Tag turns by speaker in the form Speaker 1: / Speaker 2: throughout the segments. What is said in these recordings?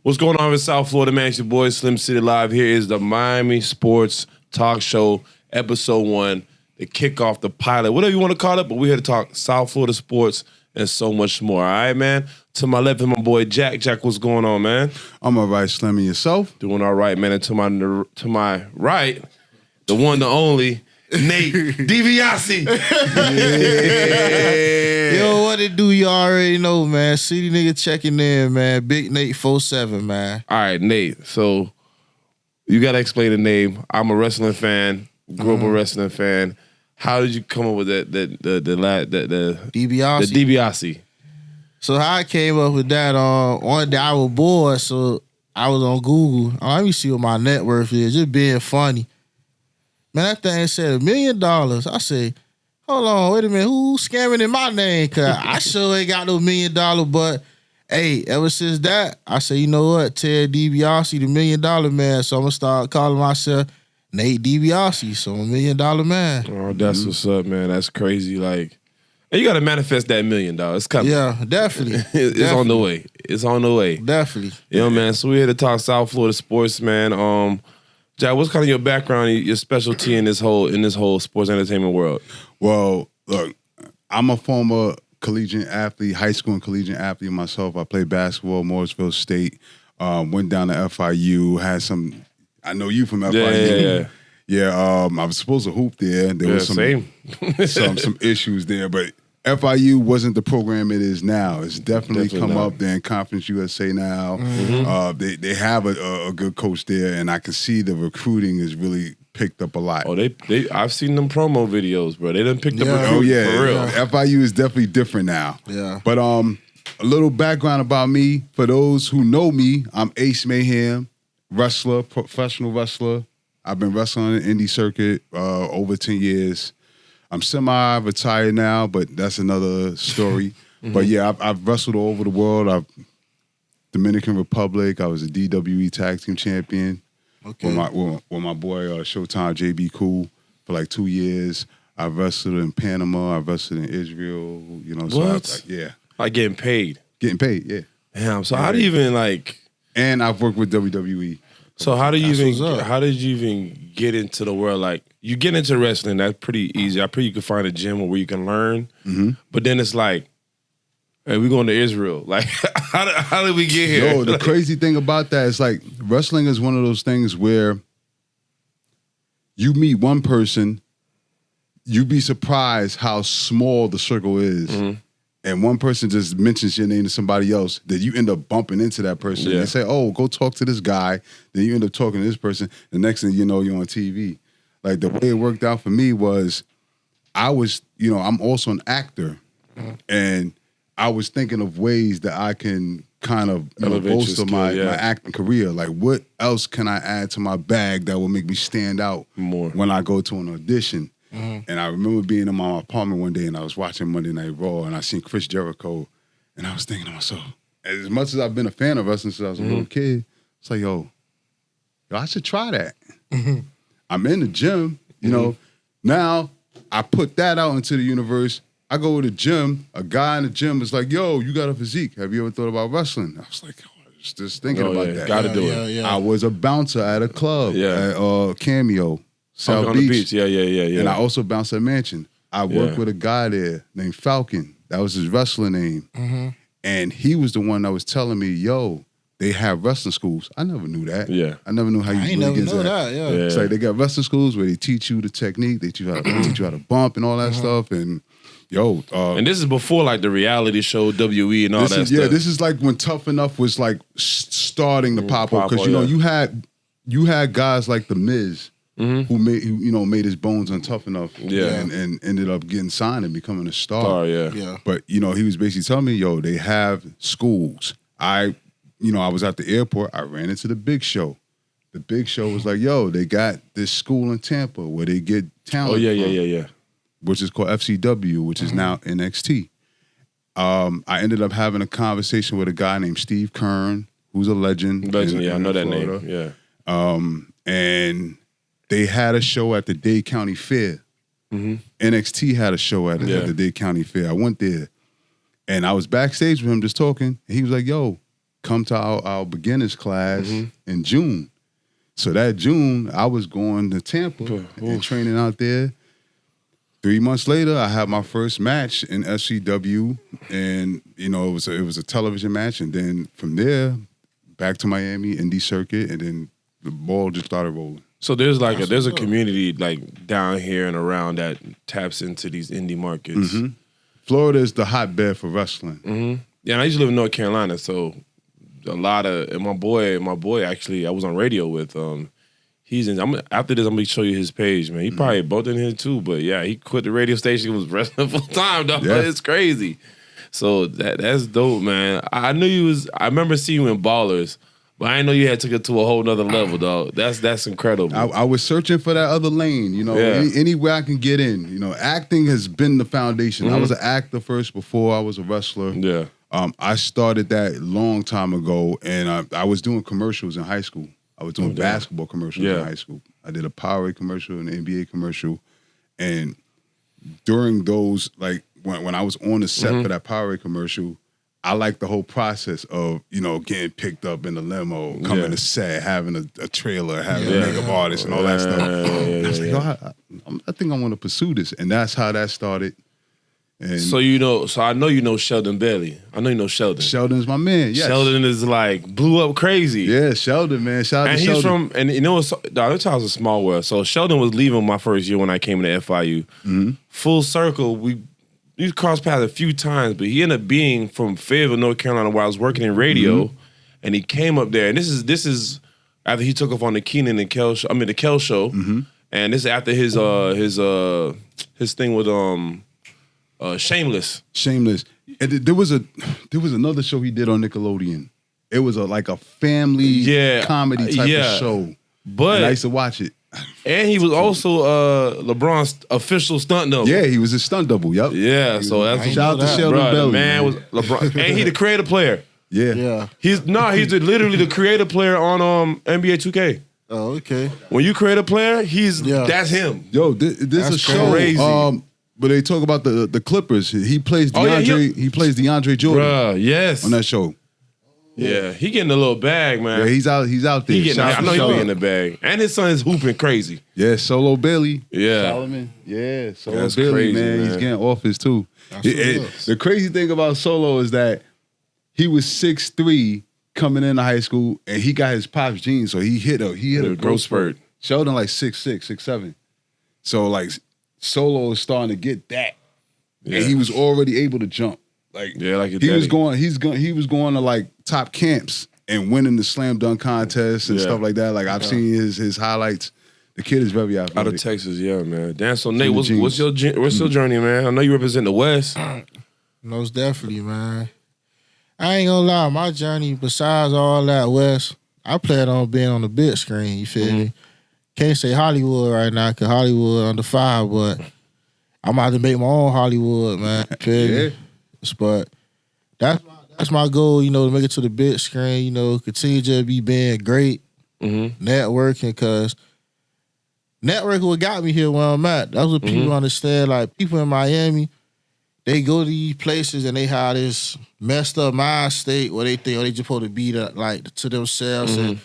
Speaker 1: What's going on in South Florida, man? It's your boy Slim City Live. Here is the Miami Sports Talk Show, Episode 1, the kickoff, the pilot, whatever you want to call it, but we're here to talk South Florida sports and so much more. All right, man? To my left is my boy Jack. Jack, what's going on, man?
Speaker 2: I'm all right, Slim, and yourself?
Speaker 1: Doing all right, man. And to my right, the one, the only, Nate DiBiase.
Speaker 3: Yeah. Yo, what it do? You already know, man. City nigga checking in, man. Big Nate 47, man.
Speaker 1: All right, Nate. So you got to explain the name. I'm a wrestling fan, grew up a wrestling fan. How did you come up with the
Speaker 3: DiBiase?
Speaker 1: The DiBiase.
Speaker 3: So how I came up with that, one day I was bored, so I was on Google. Let me see what my net worth is, just being funny. Man, that thing said $1 million. I say, hold on, wait a minute, who's scamming in my name? Cause I sure ain't got no $1 million, but hey, ever since that, I say, you know what, Ted DiBiase, the $1 million man. So I'm gonna start calling myself Nate DiBiase, so $1 million man.
Speaker 1: Oh, that's what's up, man. That's crazy. Like, and you got to manifest that $1 million. It's coming.
Speaker 3: Yeah, definitely.
Speaker 1: It's
Speaker 3: definitely.
Speaker 1: on the way. It's on the way.
Speaker 3: Definitely.
Speaker 1: You know, man. So we're here to talk South Florida sports, man. Jack, what's kind of your background, your specialty in this whole sports entertainment world?
Speaker 2: Well, look, I'm a former collegiate athlete, high school and collegiate athlete myself. I played basketball at Mooresville State, went down to FIU, had some, I know you from FIU. Yeah, I was supposed to hoop there. There was some issues there, but FIU wasn't the program it is now. It's definitely come up there in Conference USA now. Mm-hmm. They have a good coach there, and I can see the recruiting is really picked up a lot.
Speaker 1: Oh, I've seen them promo videos, bro. They done picked up recruiting for real.
Speaker 2: Yeah. FIU is definitely different now.
Speaker 3: Yeah.
Speaker 2: But a little background about me, for those who know me, I'm Ace Mayhem, wrestler, professional wrestler. I've been wrestling on the indie circuit over 10 years. I'm semi-retired now, but that's another story. But yeah, I've wrestled all over the world. Dominican Republic. I was a DWE Tag Team Champion with my boy Showtime JB Cool for like 2 years. I wrestled in Panama. I wrestled in Israel. You know,
Speaker 1: what? Like getting paid.
Speaker 2: Getting paid, yeah.
Speaker 1: Damn. So how do you even like?
Speaker 2: And I've worked with WWE.
Speaker 1: So how did you even get into the world? Like, you get into wrestling, that's pretty easy. I pretty you can find a gym where you can learn. Mm-hmm. But then it's like, hey, we're going to Israel. Like, how did we get here?
Speaker 2: Yo, the crazy thing about that is like wrestling is one of those things where you meet one person, you'd be surprised how small the circle is. Mm-hmm. And one person just mentions your name to somebody else, that you end up bumping into that person. Yeah. They say, oh, go talk to this guy. Then you end up talking to this person. The next thing you know, you're on TV. Like, the way it worked out for me was I'm also an actor. And I was thinking of ways that I can kind of bolster my acting career. Like, what else can I add to my bag that will make me stand out more when I go to an audition? And I remember being in my apartment one day and I was watching Monday Night Raw and I seen Chris Jericho and I was thinking to myself, as much as I've been a fan of wrestling since I was a little kid, it's like, yo, I should try that. I'm in the gym, you know. Now I put that out into the universe. I go to the gym, a guy in the gym is like, yo, you got a physique. Have you ever thought about wrestling? I was like, I was just thinking about that.
Speaker 1: Gotta do it.
Speaker 3: Yeah.
Speaker 2: I was a bouncer at a club at Cameo. South
Speaker 1: on
Speaker 2: Beach.
Speaker 1: the beach, yeah.
Speaker 2: And I also bounced at Mansion. I worked with a guy there named Falcon. That was his wrestling name. Mm-hmm. And he was the one that was telling me, yo, they have wrestling schools. I never knew that. Yeah. I never knew how you really
Speaker 3: never
Speaker 2: get
Speaker 3: know that.
Speaker 2: Yeah. It's like they got wrestling schools where they teach you the technique, they teach you how to bump and all that stuff. And
Speaker 1: and this is before like the reality show WE and all that stuff.
Speaker 2: Yeah, this is like when Tough Enough was like starting to pop up. Because you had guys like The Miz. Mm-hmm. Who made his bones on Tough Enough and ended up getting signed and becoming a star. But he was basically telling me, yo, they have schools. I was at the airport. I ran into the Big Show. The Big Show was like, yo, they got this school in Tampa where they get talent.
Speaker 1: Yeah.
Speaker 2: Which is called FCW, which is now NXT. I ended up having a conversation with a guy named Steve Kern, who's a legend.
Speaker 1: I know that name. Yeah.
Speaker 2: And they had a show at the Dade County Fair. Mm-hmm. NXT had a show at the Dade County Fair. I went there, and I was backstage with him just talking. And he was like, yo, come to our beginners class in June. So that June, I was going to Tampa and training out there. 3 months later, I had my first match in SCW, and it was a television match, and then from there, back to Miami, indie circuit, and then the ball just started rolling.
Speaker 1: So there's a community like down here and around that taps into these indie markets.
Speaker 2: Florida is the hotbed for wrestling.
Speaker 1: Yeah, and I used to live in North Carolina, so a lot of and my boy actually I was on radio with. He's in. After this, I'm gonna show you his page, man. He probably both in here too, but yeah, he quit the radio station. He was wrestling full time, dog. Yeah. It's crazy. So that's dope, man. I knew you was. I remember seeing you in Ballers, but I didn't know you had took it to a whole nother level, dog. That's incredible.
Speaker 2: I was searching for that other lane, anywhere I can get in. Acting has been the foundation. I was an actor first before I was a wrestler.
Speaker 1: Yeah.
Speaker 2: I started that long time ago, and I was doing commercials in high school. I was doing basketball commercials in high school. I did a Powerade commercial, an NBA commercial, and during those, like when I was on the set for that Powerade commercial, I liked the whole process of getting picked up in the limo, coming to set, having a trailer, having a makeup artist, and all that stuff. I was like, I think I want to pursue this, and that's how that started. And
Speaker 1: so I know you know Sheldon Bailey. I know you know Sheldon.
Speaker 2: Sheldon's my man. Yes.
Speaker 1: Sheldon is like blew up crazy.
Speaker 2: Yeah, Sheldon, man. Shout out to Sheldon.
Speaker 1: And he's from, and the child's a small world. So Sheldon was leaving my first year when I came to FIU. Full circle, we crossed paths a few times, but he ended up being from Fayetteville, North Carolina, where I was working in radio, and he came up there. And this is after he took off on the Keenan and Kel show. The Kel show, and this is after his thing with Shameless.
Speaker 2: And there was another show he did on Nickelodeon. It was like a family comedy type of show.
Speaker 1: But
Speaker 2: and I used to watch it.
Speaker 1: And he was also LeBron's official stunt double.
Speaker 2: Yeah, he was a stunt double. Yep.
Speaker 1: Yeah, so that's
Speaker 2: shout out to Sheldon Bailey.
Speaker 1: The man was LeBron, and he the creative player.
Speaker 2: Yeah.
Speaker 1: He's literally the creative player on NBA 2K.
Speaker 3: Oh, okay.
Speaker 1: When you create a player, that's him.
Speaker 2: Yo, this is a show.
Speaker 1: Crazy.
Speaker 2: But they talk about the Clippers. He plays DeAndre. He plays DeAndre Jordan.
Speaker 1: Bruh, yes.
Speaker 2: On that show.
Speaker 1: Yeah, he getting a little bag, man.
Speaker 2: Yeah, he's out there.
Speaker 1: I know he's getting the bag. And his son is hooping crazy.
Speaker 2: Yeah, Solo Bailey.
Speaker 1: Yeah.
Speaker 2: Solomon. Yeah, Solo
Speaker 1: That's
Speaker 2: Bailey,
Speaker 1: crazy,
Speaker 2: man. He's getting offers too. The crazy thing about Solo is that he was 6'3" coming into high school, and he got his pops genes, so he hit a growth spurt. Sheldon like 6'6", 6'7". So like Solo is starting to get that. Yeah. And he was already able to jump. He was going to like top camps and winning the slam dunk contests and stuff like that. Like I've seen his highlights. The kid is very athletic.
Speaker 1: Out of Texas, yeah, man. Damn, so Nate, what's your journey, man? I know you represent the West.
Speaker 3: Most definitely, man. I ain't gonna lie, my journey, besides all that West, I plan on being on the big screen, you feel me? Can't say Hollywood right now, because Hollywood under fire, but I'm about to make my own Hollywood, man. Feel me? But that's my goal, to make it to the big screen, continue to be being great, networking, because networking what got me here where I'm at. That's what people understand. Like, people in Miami, they go to these places and they have this messed up mind state where they think, they just supposed to be to themselves and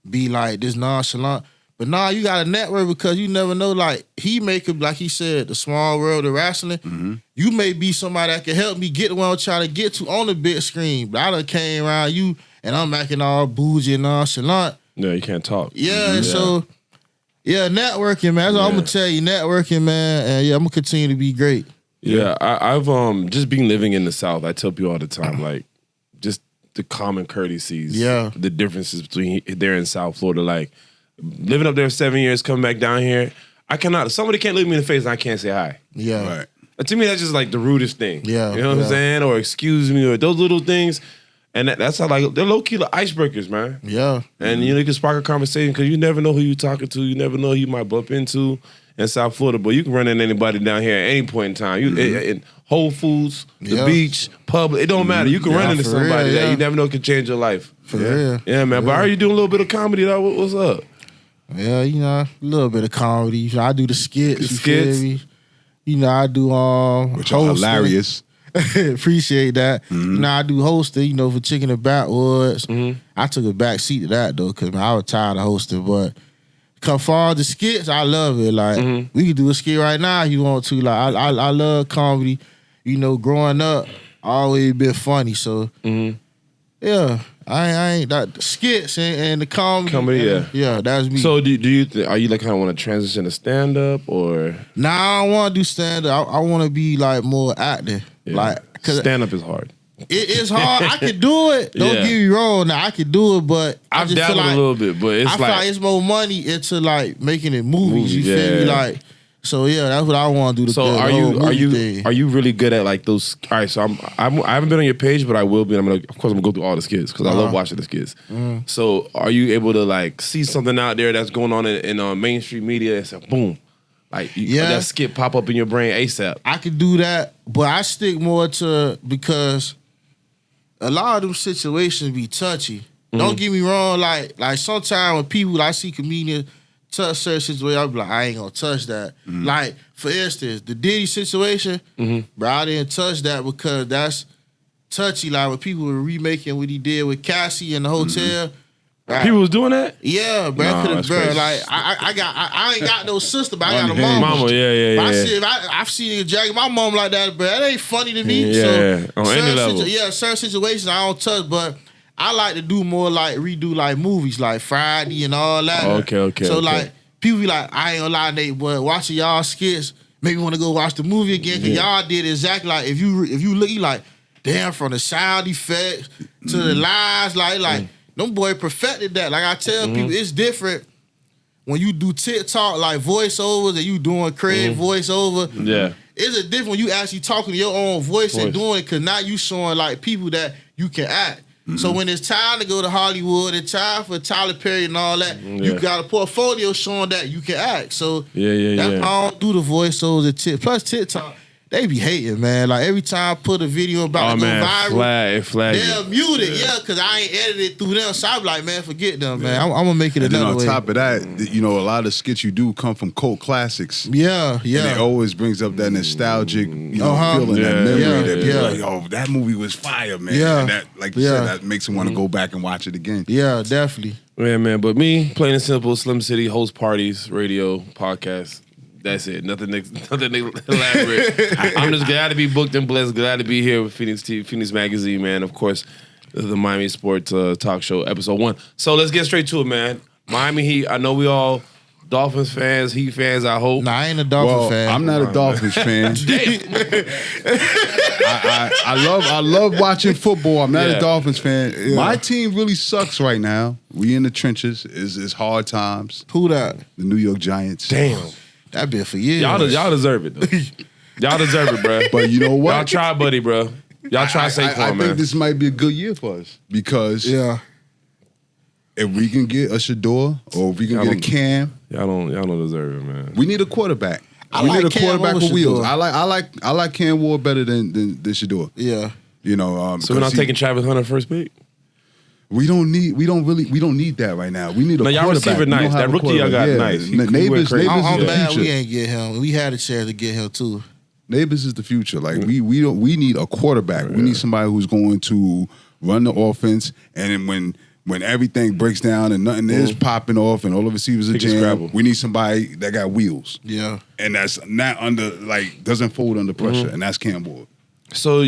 Speaker 3: be like this nonchalant. But nah, you got to network because you never know. Like, he make it, like he said, the small world of wrestling. You may be somebody that can help me get where I'm trying to get to on the big screen. But I done came around you and I'm acting all bougie and nonchalant.
Speaker 1: Yeah, you can't talk.
Speaker 3: Yeah, so, networking, man. That's all I'm going to tell you. Networking, man. And I'm going to continue to be great.
Speaker 1: Yeah, I've just been living in the South. I tell people all the time, like, just the common courtesies.
Speaker 3: Yeah.
Speaker 1: The differences between there and South Florida. Like, living up there 7 years, coming back down here, somebody can't look me in the face and I can't say hi.
Speaker 3: Yeah.
Speaker 1: Right. To me, that's just like the rudest thing.
Speaker 3: Yeah.
Speaker 1: You know what I'm saying? Or excuse me, or those little things. And that's how, like, they're low-key the icebreakers, man.
Speaker 3: Yeah.
Speaker 1: And, you can spark a conversation because you never know who you're talking to. You never know who you might bump into in South Florida. But you can run into anybody down here at any point in time. You in Whole Foods, the beach, public, it don't matter. You can run into somebody that you never know can change your life.
Speaker 3: For real.
Speaker 1: Yeah, man. But how are you doing a little bit of comedy, though? What's up?
Speaker 3: Yeah, a little bit of comedy. I do the skits. You feel me? I do
Speaker 2: which are hilarious.
Speaker 3: Appreciate that.
Speaker 2: Mm-hmm.
Speaker 3: You know, I do hosting, for Chicken and Backwoods.
Speaker 1: Mm-hmm.
Speaker 3: I took a back seat to that though, because I was tired of hosting. But come far the skits, I love it. Like we could do a skit right now if you want to. Like I love comedy. Growing up, always been funny. So yeah, I ain't that skits and the comedy. Yeah, that's me.
Speaker 1: So do you are you like kind of want to transition to stand up or?
Speaker 3: Nah, I don't want to do stand up. I want to be like more active.
Speaker 1: Yeah.
Speaker 3: Like, cause
Speaker 1: stand up is hard.
Speaker 3: it's hard. I can do it. Don't get me wrong. Now I can do it, but I
Speaker 1: I've
Speaker 3: just feel
Speaker 1: dabbled
Speaker 3: like
Speaker 1: a little bit, but it's
Speaker 3: I feel like it's more money into like making it movies. You feel me? Like, so yeah, that's what I want to do.
Speaker 1: So are you really good at like those? All right, so I haven't been on your page, but I will be. Of course I'm gonna go through all the skits because I love watching the skits. So are you able to like see something out there that's going on in mainstream media and say boom, like that skit pop up in your brain ASAP?
Speaker 3: I can do that, but I stick more to because a lot of them situations be touchy. Don't get me wrong, like sometimes when people I see comedians touch certain situations, I be like, I ain't gonna touch that. Like, for instance, the Diddy situation, bro, I didn't touch that because that's touchy. Like when people were remaking what he did with Cassie in the hotel. Right.
Speaker 1: People was doing that?
Speaker 3: Yeah, bro.
Speaker 1: Nah,
Speaker 3: Bro,
Speaker 1: crazy.
Speaker 3: like I ain't got no sister, but I got a mama.
Speaker 1: Mama, yeah.
Speaker 3: But I've seen niggas dragging my mom like that, bro. That ain't funny to me.
Speaker 1: Yeah,
Speaker 3: so
Speaker 1: on any level.
Speaker 3: certain situations I don't touch, but I like to do more like redo like movies like Friday and all that.
Speaker 1: Okay.
Speaker 3: So like people be like, I ain't gonna lie, Nate, but watching y'all skits make me want to go watch the movie again because y'all did exactly like if you look, you like, damn, from the sound effects to the lies, like them boy perfected that. Like I tell people, it's different when you do TikTok like voiceovers and you doing Craig voiceover.
Speaker 1: Yeah.
Speaker 3: It's a different when you actually talking to your own voice and doing it because now you showing like people that you can act. So when it's time to go to Hollywood and time for Tyler Perry and all that, you got a portfolio showing that you can act. So that's how I don't do the voiceovers and plus TikTok. They be hating, man. Like every time I put a video about to go viral,
Speaker 1: flag
Speaker 3: they'll mute it, because I ain't edited through them. So I'm like, man, forget them, man. I'm gonna make it another way.
Speaker 2: And then on top of that, a lot of skits you do come from cult classics.
Speaker 3: Yeah.
Speaker 2: And it always brings up that nostalgic, feeling, that memory. That people like, oh, that movie was fire, man.
Speaker 3: Yeah.
Speaker 2: And that, like you said, that makes them want to go back and watch it again.
Speaker 3: Yeah, definitely.
Speaker 1: Yeah, man. But me, plain and simple, Slim City, host parties, radio, podcast. That's it. Nothing elaborate. I'm just glad to be booked and blessed. Glad to be here with Phoenix Magazine, man. Of course, the Miami Sports Talk Show, episode 1. So let's get straight to it, man. Miami Heat. I know we all Dolphins fans, Heat fans. I hope.
Speaker 3: Nah, I ain't a Dolphins fan.
Speaker 2: I'm not a Dolphins fan. I love watching football. I'm not a Dolphins fan. My team really sucks right now. We in the trenches. It's hard times.
Speaker 3: Who that?
Speaker 2: The New York Giants.
Speaker 1: Damn.
Speaker 3: That been for years.
Speaker 1: Y'all deserve it, though. Y'all deserve it, bro.
Speaker 2: But you know what?
Speaker 1: Y'all try, buddy, bro. Y'all try Saquon, man.
Speaker 2: I think this might be a good year for us because if we can get a Shador or if we can get a Cam,
Speaker 1: y'all don't deserve it, man.
Speaker 2: we need a quarterback. We need a quarterback with wheels. I like Cam Ward better than Shador.
Speaker 3: Yeah.
Speaker 1: So we're not taking Travis Hunter first pick?
Speaker 2: We don't need that right now. We need a quarterback.
Speaker 1: Y'all receiver nice. That rookie y'all got nice.
Speaker 2: Neighbors is
Speaker 3: I'm
Speaker 2: the
Speaker 3: mad
Speaker 2: future.
Speaker 3: we ain't get him. We had a chance to get him too.
Speaker 2: Neighbors is the future. Like we need a quarterback. We need somebody who's going to run the offense, and then when everything breaks down and nothing is popping off and all the receivers are jammed, we need somebody that got wheels.
Speaker 3: Yeah.
Speaker 2: And that's not doesn't fold under pressure, and that's Cam Ward.
Speaker 1: So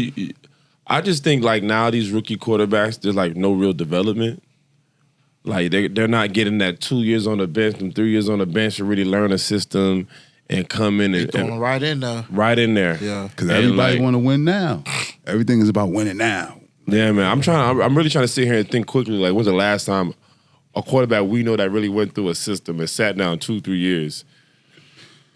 Speaker 1: I just think like now these rookie quarterbacks, there's like no real development. Like they're not getting that 2 years on the bench and 3 years on the bench to really learn a system and come in and
Speaker 3: right in there.
Speaker 1: Right in there.
Speaker 3: Yeah.
Speaker 2: Because everybody want to win now. Everything is about winning now.
Speaker 1: Yeah, man. I'm really trying to sit here and think quickly. Like, when's the last time a quarterback we know that really went through a system and sat down 2-3 years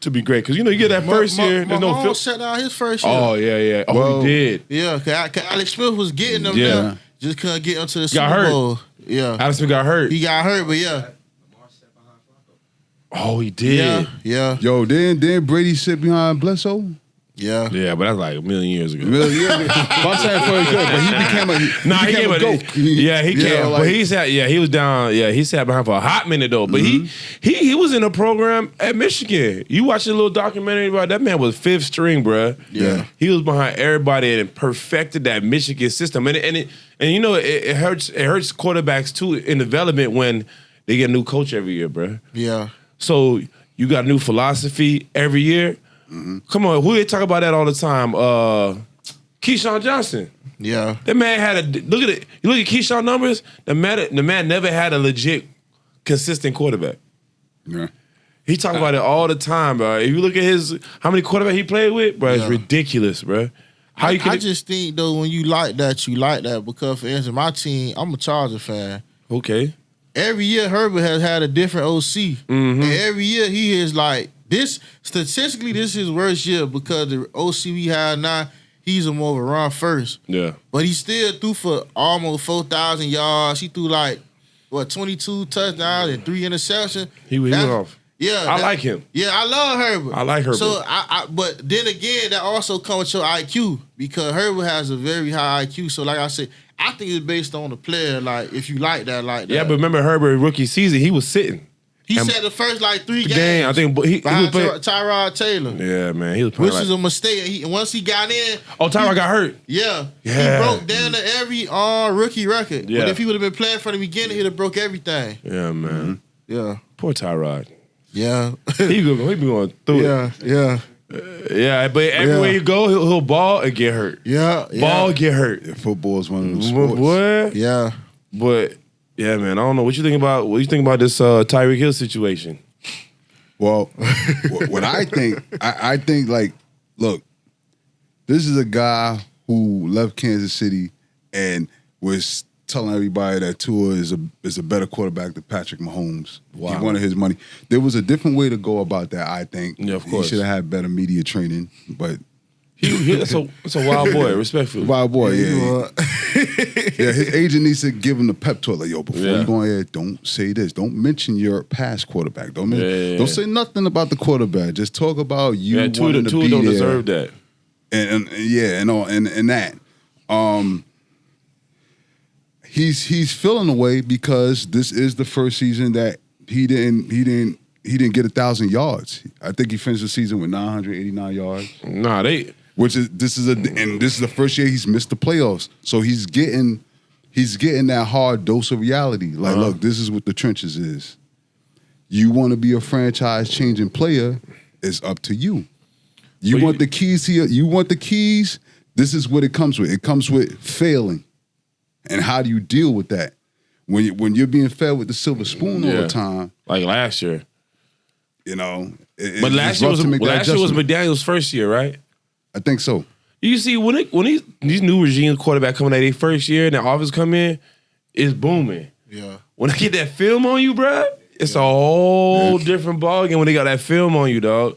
Speaker 1: to be great? Because you get that first year. There's no
Speaker 3: Mahomes sat down his first year.
Speaker 1: Oh yeah. Oh, he did.
Speaker 3: Yeah, because Alex Smith was getting them there. Just couldn't get him to the Super Bowl. Yeah.
Speaker 1: Alex Smith got hurt.
Speaker 3: He got hurt, but yeah.
Speaker 1: Oh, he did.
Speaker 3: Yeah.
Speaker 2: Yo, didn't Brady sit behind Bledsoe?
Speaker 3: Yeah.
Speaker 1: Yeah, but that's like a million years ago.
Speaker 2: Really, yeah, but I'm saying for his good, but he became a
Speaker 1: Nah,
Speaker 2: he became a goat.
Speaker 1: He came.
Speaker 2: like-
Speaker 1: But he was down. Yeah, he sat behind for a hot minute though. But he was in a program at Michigan. You watch a little documentary about that man was fifth string, bruh.
Speaker 3: Yeah.
Speaker 1: He was behind everybody and perfected that Michigan system. And you know it hurts quarterbacks too in development when they get a new coach every year, bruh.
Speaker 3: Yeah.
Speaker 1: So you got a new philosophy every year. Come on, who they talk about that all the time? Keyshawn Johnson.
Speaker 3: Yeah.
Speaker 1: That man had a look at it. You look at Keyshawn numbers. The man never had a legit, consistent quarterback.
Speaker 2: Yeah.
Speaker 1: He talk about it all the time, bro. If you look at how many quarterbacks he played with, bro, it's
Speaker 3: Yeah.
Speaker 1: ridiculous, bro.
Speaker 3: I just think though when you like that because for instance, my team, I'm a Charger fan.
Speaker 1: Okay.
Speaker 3: Every year Herbert has had a different OC. And every year he is like this. Statistically, this is his worst year because the OC we have now, he's a more of a run first.
Speaker 1: Yeah.
Speaker 3: But he still threw for almost 4,000 yards. He threw 22 touchdowns and 3 interceptions.
Speaker 1: He went off.
Speaker 3: Yeah,
Speaker 1: I like him.
Speaker 3: Yeah, I love Herbert.
Speaker 1: I like Herbert.
Speaker 3: So but then again, that also comes with your IQ because Herbert has a very high IQ. So like I said, I think it's based on the player. Like if you like that.
Speaker 1: Yeah, but remember Herbert rookie season, he was sitting.
Speaker 3: He said the first 3 games.
Speaker 1: I think he was playing.
Speaker 3: Tyrod Taylor.
Speaker 1: Yeah, man, he was playing.
Speaker 3: Which is a mistake. Once he got in.
Speaker 1: Oh, Tyrod got hurt.
Speaker 3: Yeah. He
Speaker 1: Yeah.
Speaker 3: broke down to every rookie record.
Speaker 1: Yeah.
Speaker 3: But if he would have been playing from the beginning, he'd have broke everything.
Speaker 1: Yeah, man.
Speaker 3: Yeah.
Speaker 1: Poor Tyrod.
Speaker 3: Yeah.
Speaker 1: He been going through it.
Speaker 3: Yeah.
Speaker 1: Yeah, but everywhere you go, he'll ball and get hurt.
Speaker 3: Yeah.
Speaker 1: Ball get hurt.
Speaker 2: Football is one of those sports.
Speaker 1: What?
Speaker 3: Yeah.
Speaker 1: But yeah, man, I don't know what you think about this Tyreek Hill situation.
Speaker 2: Well, what I think, I think look, this is a guy who left Kansas City and was telling everybody that Tua is a better quarterback than Patrick Mahomes.
Speaker 1: Wow.
Speaker 2: He wanted his money. There was a different way to go about that, I think.
Speaker 1: Yeah, of course.
Speaker 2: He should have had better media training, but
Speaker 1: That's a wild boy, respectfully.
Speaker 2: wild boy, yeah. Yeah, his agent needs to give him the pep talk. Like, yo, before you go ahead, don't say this. Don't mention your past quarterback. Don't say nothing about the quarterback. Just talk about you wanting to be
Speaker 1: don't
Speaker 2: there.
Speaker 1: deserve that.
Speaker 2: And that. He's feeling away because this is the first season that he didn't get 1,000 yards. I think he finished the season with 989 yards.
Speaker 1: Nah,
Speaker 2: This is the first year he's missed the playoffs. So he's getting that hard dose of reality. Like, look, this is what the trenches is. You want to be a franchise changing player, it's up to you. You want the keys here. You want the keys. This is what it comes with. It comes with failing. And how do you deal with that? When you're being fed with the silver spoon all the time.
Speaker 1: Like last year.
Speaker 2: You know.
Speaker 1: But last year was McDaniel's first year, right?
Speaker 2: I think so.
Speaker 1: You see, when these new regime quarterback coming out their first year and the offense come in, it's booming.
Speaker 3: Yeah.
Speaker 1: When they get that film on you, bruh, it's a whole different ballgame when they got that film on you, dog.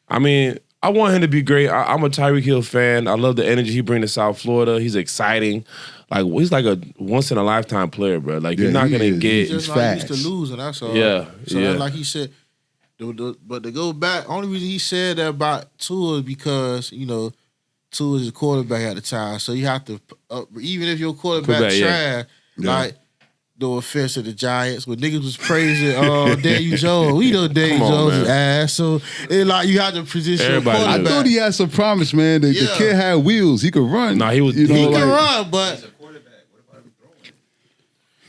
Speaker 1: I mean, I want him to be great. I'm a Tyreek Hill fan. I love the energy he brings to South Florida. He's exciting. Like, he's like a once-in-a-lifetime player, bro. Like, you're not going to get...
Speaker 3: He's just not used to losing, that's all.
Speaker 1: Yeah,
Speaker 3: So like he said, but to go back, only reason he said that about Tua is because, Tua is a quarterback at the time. So you have to, even if your quarterback trash, like, no offense to the Giants, but niggas was praising Daniel Jones. We know Daniel Jones is ass. So it's like you have to position your quarterback.
Speaker 2: I thought he had some promise, man. The kid had wheels. He could run.
Speaker 1: Nah, he
Speaker 3: can run, but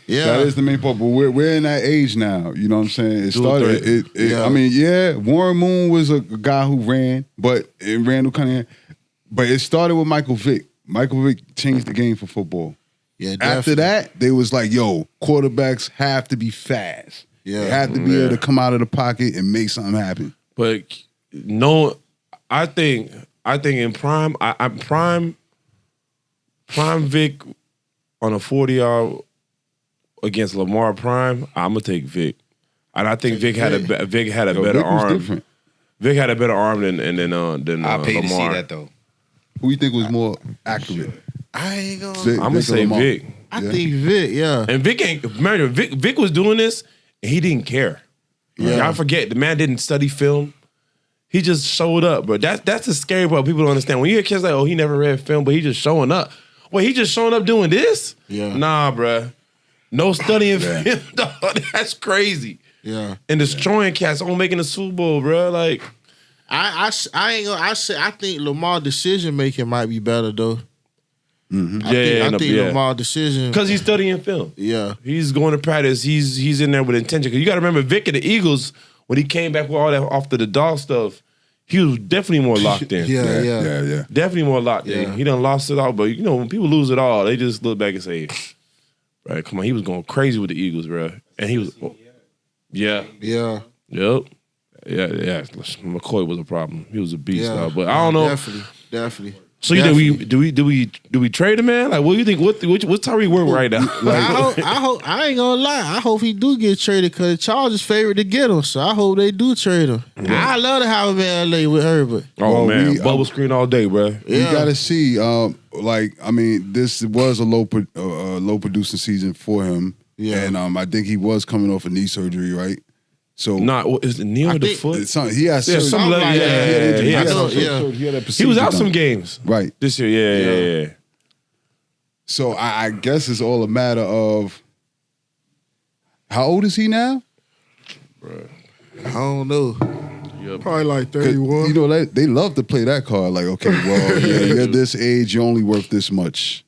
Speaker 2: that is the main part. But we're in that age now. You know what I'm saying? It started. I mean, Warren Moon was a guy who ran, but it started with Michael Vick. Michael Vick changed the game for football.
Speaker 3: Yeah.
Speaker 2: After that, they was like, yo, quarterbacks have to be fast.
Speaker 3: Yeah.
Speaker 2: They have to be able to come out of the pocket and make something happen.
Speaker 1: But no, I think in prime, I'm prime Vick on a 40-yard against Lamar prime. I'm gonna take Vick, and I think Vick had a better arm.
Speaker 2: Different.
Speaker 1: Vick had a better arm than
Speaker 4: I'll pay
Speaker 1: Lamar.
Speaker 4: to see that though.
Speaker 2: Who you think was more accurate?
Speaker 3: I ain't gonna.
Speaker 1: I'm gonna say Vick.
Speaker 3: I think Vick, yeah.
Speaker 1: And Vick ain't. Remember, Vick was doing this, and he didn't care.
Speaker 3: Yeah.
Speaker 1: Y'all forget the man didn't study film. He just showed up, bro. That's the scary part. People don't understand. When you hear kids like, oh, he never read film, but he just showing up. Wait, he just showing up doing this?
Speaker 3: Yeah.
Speaker 1: Nah, bro. No studying film, dog. That's crazy.
Speaker 3: Yeah.
Speaker 1: And destroying cats on making the Super Bowl, bro. Like,
Speaker 3: I ain't gonna. I think Lamar decision making might be better though.
Speaker 2: Mm-hmm.
Speaker 3: I think Lamar decision
Speaker 1: because he's studying film.
Speaker 3: Yeah.
Speaker 1: He's going to practice. He's in there with intention. Because you got to remember, Vick and the Eagles, when he came back with all that after the dog stuff, he was definitely more locked in.
Speaker 2: Yeah.
Speaker 1: Definitely more locked in. He done lost it all. But, you know, when people lose it all, they just look back and say, right, come on, he was going crazy with the Eagles, bro. And he was, yeah.
Speaker 3: Yeah.
Speaker 1: Yep. Yeah. McCoy was a problem. He was a beast, dog. But I don't know.
Speaker 3: Definitely.
Speaker 1: So you think do we trade him, man? Like, what do you think? What's Tyreek worth right now? Like,
Speaker 3: I ain't gonna lie. I hope he do get traded because the Chargers favorite to get him. So I hope they do trade him. Yeah. I love to have him in LA with Herbert.
Speaker 1: Oh man, bubble screen all day, bro.
Speaker 2: You gotta see. This was a low producing season for him. Yeah, and I think he was coming off a knee surgery, right? So
Speaker 1: is the knee or the foot?
Speaker 2: He had some
Speaker 1: like he was out some games
Speaker 2: right
Speaker 1: this year. Yeah.
Speaker 2: So I guess it's all a matter of how old is he now?
Speaker 3: Bruh. I don't know.
Speaker 1: Yep.
Speaker 3: Probably like 31.
Speaker 2: You know they love to play that card. Like, okay, well, you're this age, you're only worth this much.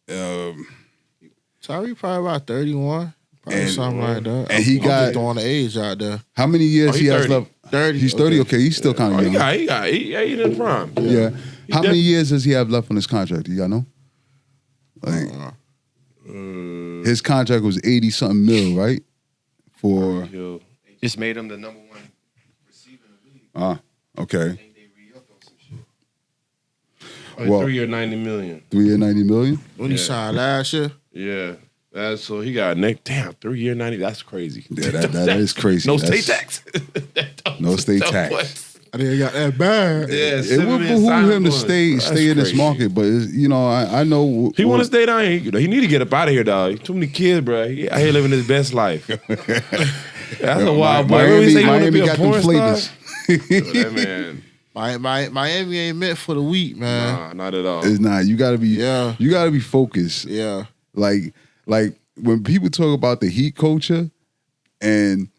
Speaker 3: Tyreek probably about 31.
Speaker 2: And,
Speaker 3: something like that.
Speaker 2: And he got
Speaker 3: throwing the age out there.
Speaker 2: How many years he has
Speaker 1: 30.
Speaker 2: left?
Speaker 3: 30.
Speaker 2: He's 30. Okay, he's still kind of young.
Speaker 1: He in the prime.
Speaker 2: Yeah. How many years does he have left on his contract? Do y'all know? Like, his contract was 80-something mil, right? For
Speaker 4: just made him the #1 receiver in the league.
Speaker 2: Okay.
Speaker 4: I think they re-upped on some shit.
Speaker 1: Well, 3 year, $90 million.
Speaker 2: 3 year, $90 million.
Speaker 3: When he signed last year.
Speaker 1: Yeah. So he got 3 year 90. That's crazy.
Speaker 2: Yeah, that is crazy.
Speaker 1: No state tax.
Speaker 2: No state tax.
Speaker 3: I didn't got that bad.
Speaker 1: Yeah,
Speaker 2: it would behoove him to stay in this market, but I know
Speaker 1: he want to stay down here. He need to get up out of here, dog. Too many kids, bro. He out here living his best life. That's a wild boy.
Speaker 2: Miami got them flavors.
Speaker 1: That man.
Speaker 3: Miami ain't meant for the weak, man.
Speaker 1: Nah, not at all.
Speaker 2: It's not. You gotta be. Yeah. You gotta be focused.
Speaker 3: Yeah.
Speaker 2: Like when people talk about the Heat culture and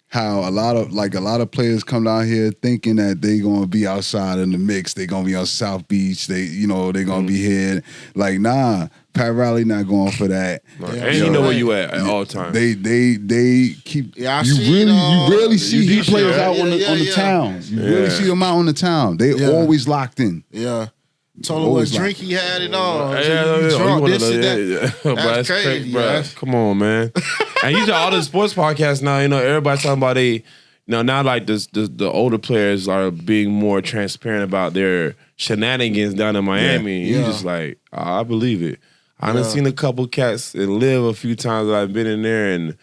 Speaker 2: how a lot of players come down here thinking that they gonna be outside in the mix, they gonna be on South Beach, they gonna be here. Like, nah, Pat Riley not going for that.
Speaker 1: And you know where you at all times.
Speaker 2: They keep.
Speaker 3: Yeah,
Speaker 2: you rarely see Heat players out on the town. You really see them out on the town. They always locked in.
Speaker 3: Yeah. Told him what drink he had and all.
Speaker 1: That's crazy, bro. Come on, man. And you know all the sports podcasts now. Everybody talking about now like the older players are being more transparent about their shenanigans down in Miami. You just like, I believe it. I done seen a couple cats and live a few times that I've been in there, and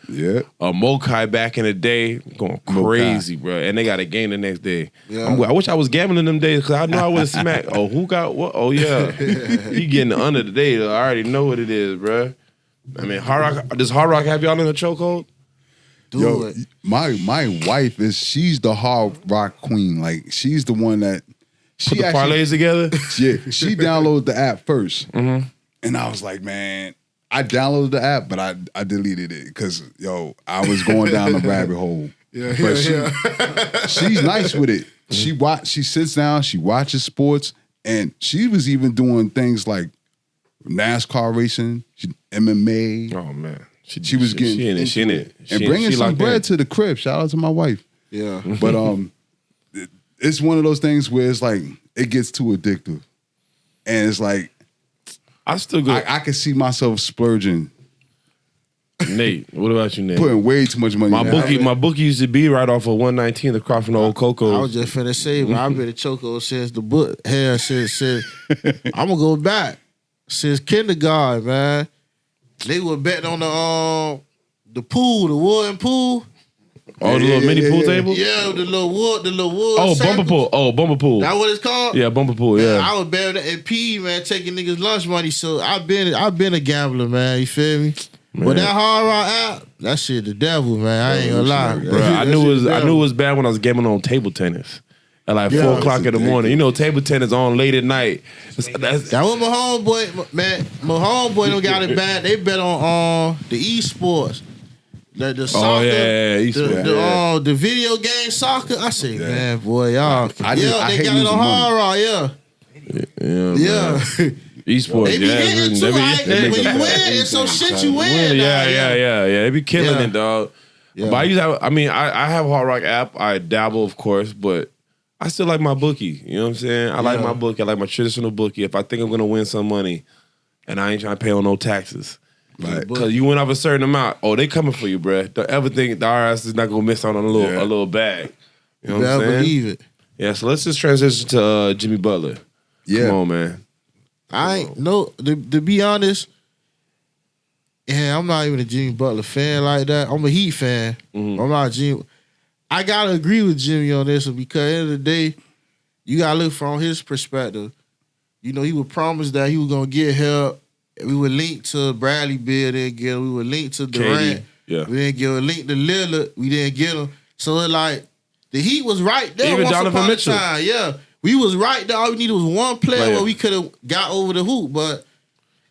Speaker 1: Mokai back in the day going crazy, bro. And they got a game the next day. Yeah. I wish I was gambling them days because I know I would have smacked. Oh, who got what? Oh yeah, he getting the under today. I already know what it is, bro. I mean, does Hard Rock have y'all in a chokehold?
Speaker 2: Yo, my wife she's the Hard Rock queen. Like, she's the one that
Speaker 1: put the parlays together.
Speaker 2: Yeah, she downloaded the app first. Mm-hmm. And I was like, man, I downloaded the app, but I deleted it because, I was going down the rabbit hole. She's nice with it. She sits down, she watches sports, and she was even doing things like NASCAR racing, MMA.
Speaker 1: Oh, man.
Speaker 2: She was getting
Speaker 1: she in it.
Speaker 2: And bringing some bread to the crib. Shout out to my wife.
Speaker 3: Yeah.
Speaker 2: But it's one of those things where it's like, it gets too addictive. And it's like, I can see myself splurging.
Speaker 1: Nate, what about you, Nate?
Speaker 2: Putting way too much money.
Speaker 1: My bookie used to be right off of 119th across from the old Coco.
Speaker 3: I was just finna say, man, I've been a choco since the book hair since I'm gonna go back since kindergarten, man. They were betting on the pool, the wooden pool.
Speaker 1: Oh, the little mini pool table?
Speaker 3: Yeah, the little wood.
Speaker 1: Oh, bumper pool. Oh, bumper pool.
Speaker 3: That what it's called?
Speaker 1: Yeah, bumper pool. Yeah.
Speaker 3: I was better at P, man, taking niggas lunch money. So I've been a gambler, man. You feel me? Man. But that Hard Rock app, that shit the devil, man. I ain't gonna lie,
Speaker 1: bro. I knew it was bad when I was gambling on table tennis. at like
Speaker 3: Yeah.
Speaker 1: 4 o'clock in the morning. You know, table tennis on late at night. That's,
Speaker 3: That was my homeboy, man. My homeboy don't got it bad. They bet on the esports. The soccer,
Speaker 1: esports,
Speaker 3: the video game soccer. I say, man, boy, y'all.
Speaker 2: I
Speaker 3: they
Speaker 2: hate
Speaker 3: got it
Speaker 2: losing
Speaker 3: on hard rock,
Speaker 1: yeah. Esports,
Speaker 3: They be hitting too. When you win, it's some shit you win.
Speaker 1: Yeah. They be killing it, dog.
Speaker 3: Yeah.
Speaker 1: But I have a Hard Rock app. I dabble, of course, but I still like my bookie. You know what I'm saying? I like my bookie. I like my traditional bookie. If I think I'm gonna win some money, and I ain't trying to pay on no taxes. Right. Because you win off a certain amount. Oh, they coming for you, bruh. Don't ever think the IRS is not gonna miss out on a little bag. You know what I'm saying?
Speaker 3: Believe it.
Speaker 1: Yeah. So let's just transition to Jimmy Butler.
Speaker 2: Yeah.
Speaker 1: Come on, man.
Speaker 3: I ain't to be honest. Yeah, I'm not even a Jimmy Butler fan like that. I'm a Heat fan.
Speaker 1: Mm-hmm.
Speaker 3: I'm not a Jimmy. I gotta agree with Jimmy on this one because at the end of the day, you gotta look from his perspective. You know, he would promise that he was gonna get help. We would link to Bradley Beal, didn't get him. We would link to Durant.
Speaker 1: Yeah.
Speaker 3: We didn't get him. Link to Lillard, we didn't get him. So it like the Heat was right there.
Speaker 1: Even
Speaker 3: once
Speaker 1: Donovan
Speaker 3: upon
Speaker 1: Mitchell.
Speaker 3: a time. Yeah. We was right there. All we needed was one player
Speaker 1: Right.
Speaker 3: where we could have got over the hoop, but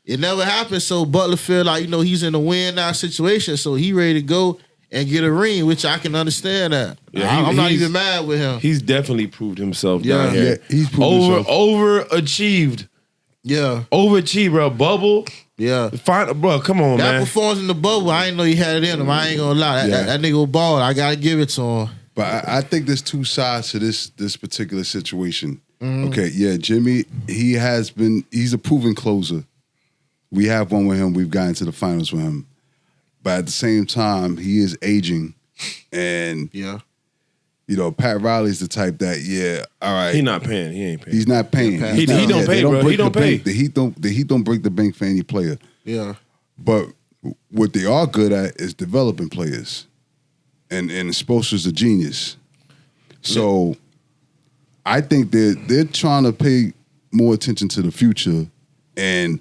Speaker 3: it never happened. So Butler feel like, you know, he's in a win now situation. So he ready to go and get a ring, which I can understand that.
Speaker 1: Yeah,
Speaker 3: I'm not even mad with him.
Speaker 1: He's definitely proved himself down
Speaker 2: Yeah,
Speaker 1: here.
Speaker 2: he's proved himself.
Speaker 1: Overachieved.
Speaker 3: Yeah.
Speaker 1: Overachieved, bro. Bubble.
Speaker 3: Yeah.
Speaker 1: Fine, bro, come on,
Speaker 3: That
Speaker 1: man.
Speaker 3: performance in the bubble, I didn't know he had it in him. I ain't gonna lie. That nigga was ball. I gotta give it to him.
Speaker 2: But I think there's two sides to this particular situation.
Speaker 3: Mm-hmm.
Speaker 2: Okay, yeah, Jimmy, he's a proven closer. We have one with him. We've gotten to the finals with him. But at the same time, he is aging. And,
Speaker 3: Yeah.
Speaker 2: you know, Pat Riley's the type that, all right.
Speaker 1: He not paying. He ain't paying.
Speaker 2: He's not paying.
Speaker 1: He don't pay, bro. He don't pay.
Speaker 2: The Heat don't break the bank for any player.
Speaker 3: Yeah.
Speaker 2: But what they are good at is developing players. And Spoelstra's a genius. So I think they're trying to pay more attention to the future and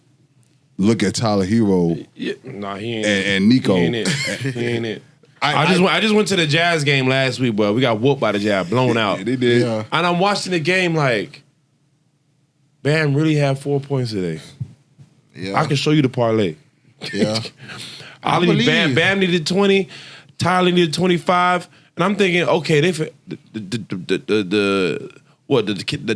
Speaker 2: look at Tyler Hero
Speaker 1: Yeah. Nah, he ain't.
Speaker 2: and Nico.
Speaker 1: He ain't it. He ain't it. I just went to the Jazz game last week, bro. We got whooped by the Jazz, blown out.
Speaker 2: They did.
Speaker 3: Yeah.
Speaker 1: And I'm watching the game like, Bam really had 4 points today.
Speaker 3: Yeah.
Speaker 1: I can show you the parlay.
Speaker 3: Yeah.
Speaker 1: Bam needed 20, Tyler needed 25, and I'm thinking, okay, the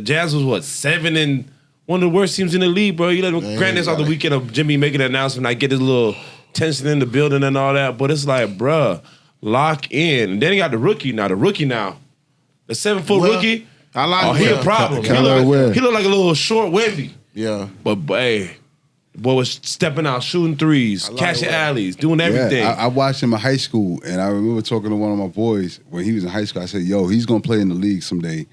Speaker 1: Jazz was what 7 and one of the worst teams in the league, bro. You let them grant this off the weekend of Jimmy making an announcement. I get this little tension in the building and all that, but it's like, bruh, lock in. And then he got the rookie now. The 7-foot
Speaker 3: Well,
Speaker 1: rookie.
Speaker 3: I like
Speaker 1: Oh, he a
Speaker 3: Will.
Speaker 1: problem. He
Speaker 2: Will.
Speaker 1: look like a little short Wemby.
Speaker 3: Yeah.
Speaker 1: But hey, the boy was stepping out, shooting threes, catching alleys, doing everything.
Speaker 2: Yeah, I watched him in high school, and I remember talking to one of my boys when he was in high school. I said, yo, he's going to play in the league someday.